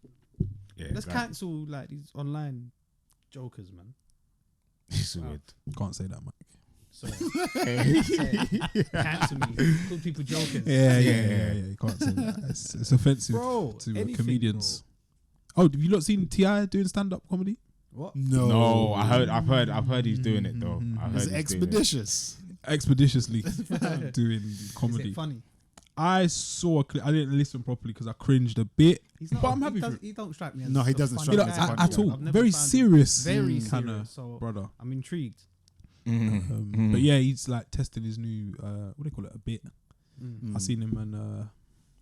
yeah. Let's cancel like these online jokers, man. It's weird. Can't say that, Mike. Sorry. Cancel me. Call people jokers. Yeah. You can't say that. It's offensive Bro, to anything, comedians. Oh, have you not seen T.I. doing stand-up comedy? What? No, I've heard he's doing it though. I've heard It's he's doing it. expeditious. Expeditiously doing Is comedy. it funny? I saw a clip. I didn't listen properly because I cringed a bit. He's not. But I'm happy for it. He don't strike me as No, he a doesn't funny strike You me know, as a guy. funny at guy. all. I've never Very found him serious, very kind serious. of So brother. I'm intrigued. But yeah, he's like testing his new what do they call it? A bit. I seen him and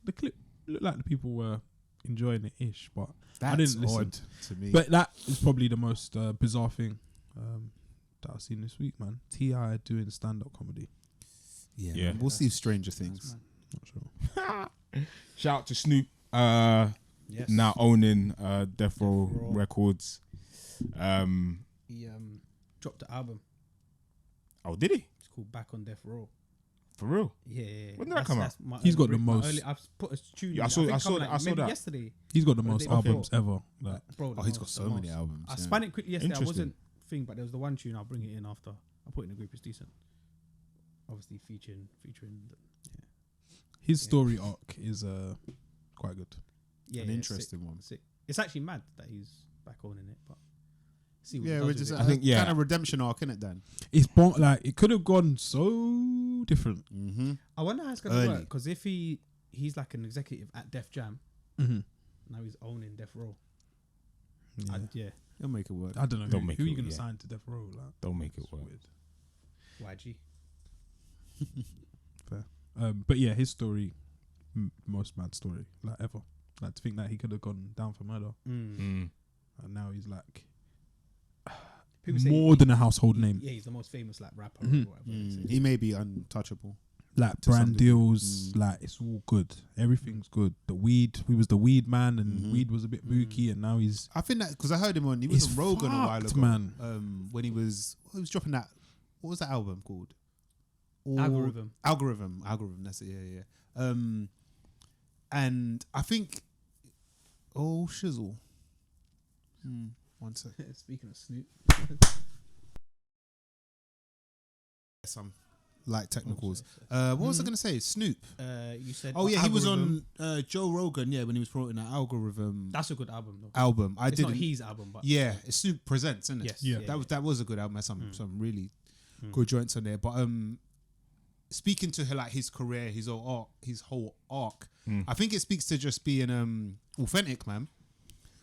the clip looked like the people were enjoying it ish, but I That's didn't listen. odd to me. But that is probably the most bizarre thing that I've seen this week, man. T.I. doing stand-up comedy. yeah, Yeah. we'll see Stranger Things. Not sure. Shout out to Snoop. Yes. Now owning Death Row Row. Records. He dropped the album. Oh, did he? It's called Back on Death Row. For real? Yeah. When did that come out? He's got the most- I've put a tune. Yeah, I think saw maybe that. yesterday. He's got the Or the most day albums before. ever. Like, Bro, Oh, he's got so many albums. I yeah. spun it quickly yesterday. I Interesting. wasn't thinking, but there was the one tune. I'll bring it in after. I'll put it in the group. It's decent. Obviously featuring. his story arc is quite good. Yeah, An yeah, interesting sick, one. Sick. It's actually mad that he's back owning it, but see what Yeah, he which does is with a it. I think, yeah. kind of redemption arc, innit, Dan? It's like it could have gone so different. Mm-hmm. I wonder how it's gonna Early. work because if he's like an executive at Def Jam, Mm-hmm. now he's owning Def Row. Yeah. Yeah, He'll make it work. I don't know Don't who, make who it, you gonna yeah. sign to Death Row. Like, Don't make it it's work. weird. YG. But yeah, his story, most mad story like ever. Like to think that he could have gone down for murder, Mm. and now he's like People say more than a household name. Yeah, he's the most famous like rapper Mhm. or whatever. they say. He may be untouchable. Like To some brand degree. deals, like it's all good. Everything's good. The weed, he was the weed man, and Mhm. weed was a bit booky, and now he's I think that because I heard him on. He was He's on Rogan a while fucked, ago, man. when he was dropping that. What was that album called? Algorithm. Algorithm. That's it. Yeah. And I think, shizzle. One sec. Speaking of Snoop, Some light technicals. sorry. What was I going to say? Snoop. You said. Oh yeah, he was Algorithm. on Joe Rogan. Yeah, when he was promoting that Algorithm That's a good album though. album. I It's didn't. not his album, but Yeah, it's Snoop Presents, isn't it? Yes. Yeah. That was a good album. Has some really good joints on there. But speaking to her, like his career, his whole arc, I think it speaks to just being authentic, man.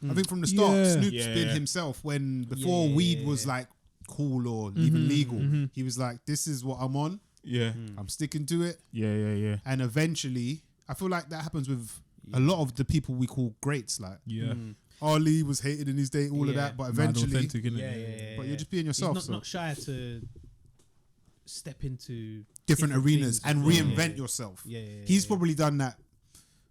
I think from the start, Yeah. Snoop's Yeah. been himself. When before weed was like cool or even legal, he was like, "This is what I'm on. Yeah. I'm sticking to it." Yeah. And eventually, I feel like that happens with a lot of the people we call greats. Like yeah, Ali was hated in his day, all of Yeah. that, but mad eventually, authentic, innit? Yeah. but you're just being yourself. He's so not shy to step into different arenas things and as well. reinvent Yeah. yourself. Yeah. He's probably done that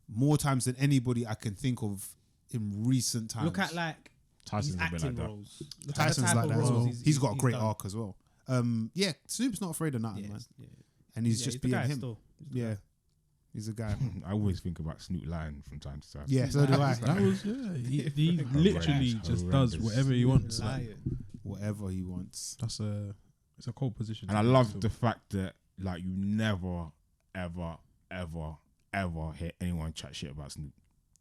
more times than anybody I can think of in recent times. Look at like Tyson's his a bit acting like that. roles. Look at the Tyson's type like of that as roles well. He's got a great done. arc as well. Yeah, Snoop's not afraid of nothing, Yeah, man. yeah. And he's Yeah, just the being guy him. still. He's the Yeah, guy. he's a guy. I always think about Snoop lying from time to time. Yeah, so do I. That was He literally just does Horrendous. whatever he wants. Like, Lion. Whatever he wants. it's a cold position. And to I be in, love so. the fact that like you never, ever hear anyone chat shit about Snoop.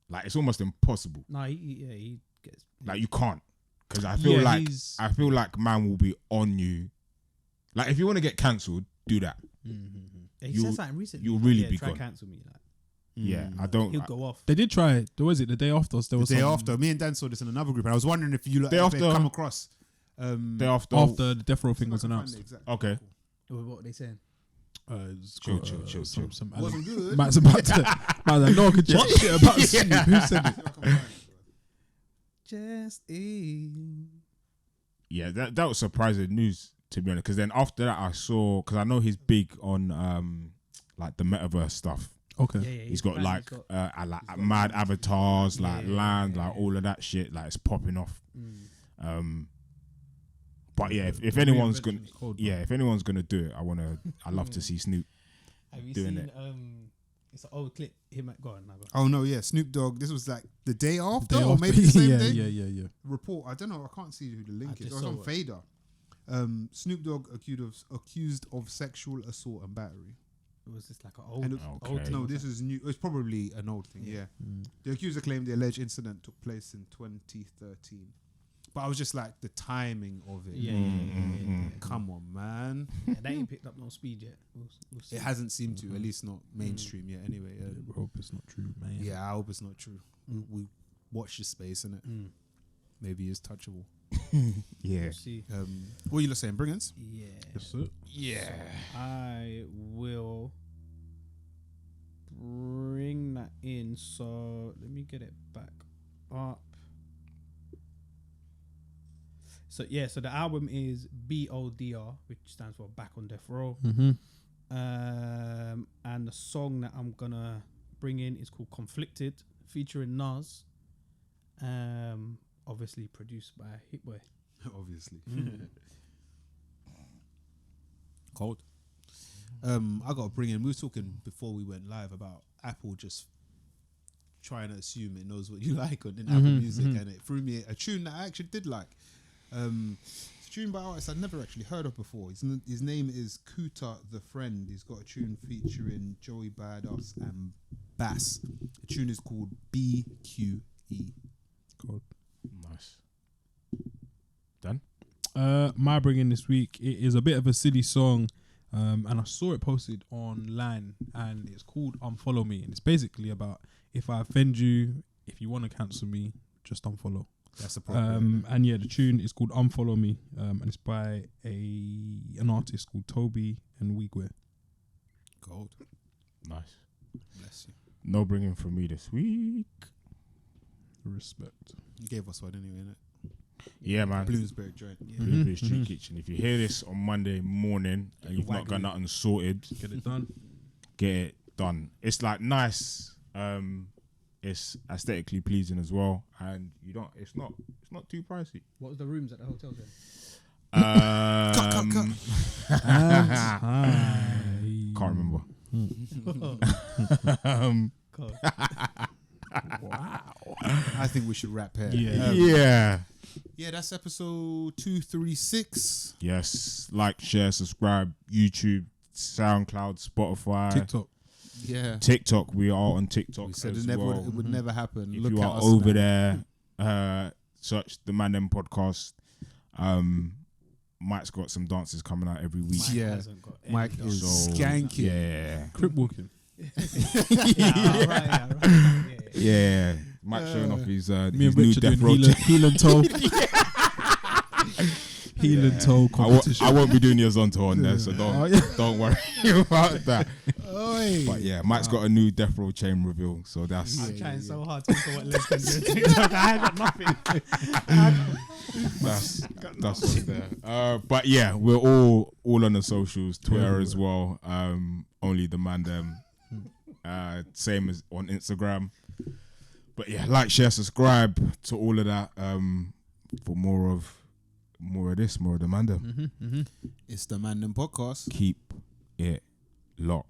Like it's almost impossible. No, he gets. Like you can't, because I feel like man will be on you. Like if you want to get cancelled, do that. He you'll- said something recently. you'll really yeah, be try gone. cancel me. Like, Yeah, I don't. he'll go off. They did try. Was it the day after? There The was day some- after, me and Dan saw this in another group, and I was wondering if you Day if they'd after- come across. Day after. after the Death Row thing was announced. Okay. What were they saying? It's Chill, got, chill. Some Wasn't good. Matt's about to. Matt's like, no, I could chat shit about Snoop. Who said it? Just Yeah, that was surprising news to be honest. Because then after that, I saw because I know he's big on like the metaverse stuff. Okay. Yeah, He's got like mad avatars, like land, like all of that shit. Like it's popping off. But yeah, if anyone's gonna, if anyone's gonna do it, I love to see Snoop. Have you doing seen it. It's an old clip. Him at go on. Oh no, yeah, Snoop Dogg. This was like the day after, Day or after. maybe the same day. Yeah. Report. I don't know. I can't see who the link I is. It just was saw on it. Fader. Snoop Dogg accused of sexual assault and battery. Was this like an And old? Okay. old thing No, or this is new. It's probably an old thing. Yeah. The accuser claimed the alleged incident took place in 2013. But I was just like the timing of it. Yeah. Come on, man. Yeah, that ain't picked up no speed yet. We'll see. It hasn't seemed to, at least not mainstream yet. Anyway, We hope it's not true, man. yeah, I hope it's not true. We watch this space, innit? Maybe it's touchable. Yeah. We'll see. What are you saying, Bringers? Yeah. Yes, sir. Yeah. I will bring that in. So let me get it back up. So so the album is BODR, which stands for Back on Death Row. And the song that I'm gonna bring in is called Conflicted, featuring Nas. Obviously produced by Hit Boy. Obviously. Cold. I got to bring in. We were talking before we went live about Apple just trying to assume it knows what you like on Apple Music, and it threw me a tune that I actually did like. It's a tune by an artist I'd never actually heard of before. His name is Kuta the Friend. He's got a tune featuring Joey Badass and Bass. The tune is called BQE. Cool. Nice. Done. My bringing this week, it is a bit of a silly song, and I saw it posted online, and it's called Unfollow Me, and it's basically about if I offend you, if you want to cancel me, just unfollow. That's appropriate. And yeah, the tune is called Unfollow Me, and it's by an artist called Toby and Wigwe. Gold. Nice. Bless you. No bringing for me this week. Respect. You gave us one anyway, innit? Yeah, man. Bloomsbury joint. Yeah. Bloomsbury Street Kitchen. If you hear this on Monday morning and you've not got nothing sorted, Get it done. get it done. It's like nice. It's aesthetically pleasing as well, and you don't. It's not too pricey. What was the rooms at the hotel then? Can't remember. God. Wow. I think we should wrap here. Yeah. Yeah, that's episode 236. Yes. Like, share, subscribe. YouTube, SoundCloud, Spotify, TikTok. We are on TikTok. We said as it well. would never happen. If Look you at are us over now. there, search the Mandem podcast. Mike's got some dances coming out every week. Yeah. hasn't got any Mike dance. is skanking. Yeah. Crip walking. Yeah. Mike's showing off his Me and new Richard death doing row. heel and toe. Heel and toe competition. I won't be doing yours on tour on there, so don't worry about that. Oi. But yeah, Mike's got a new death row chain reveal, so that's I'm trying so hard to think of what Les can do. TikTok. I ain't got nothing. that's what's there. But yeah, we're all on the socials, Twitter as well. Only the Mandem. Same as on Instagram. But yeah, like, share, subscribe to all of that. For more of this, more of the Mandem. It's the Mandem podcast. Keep it locked.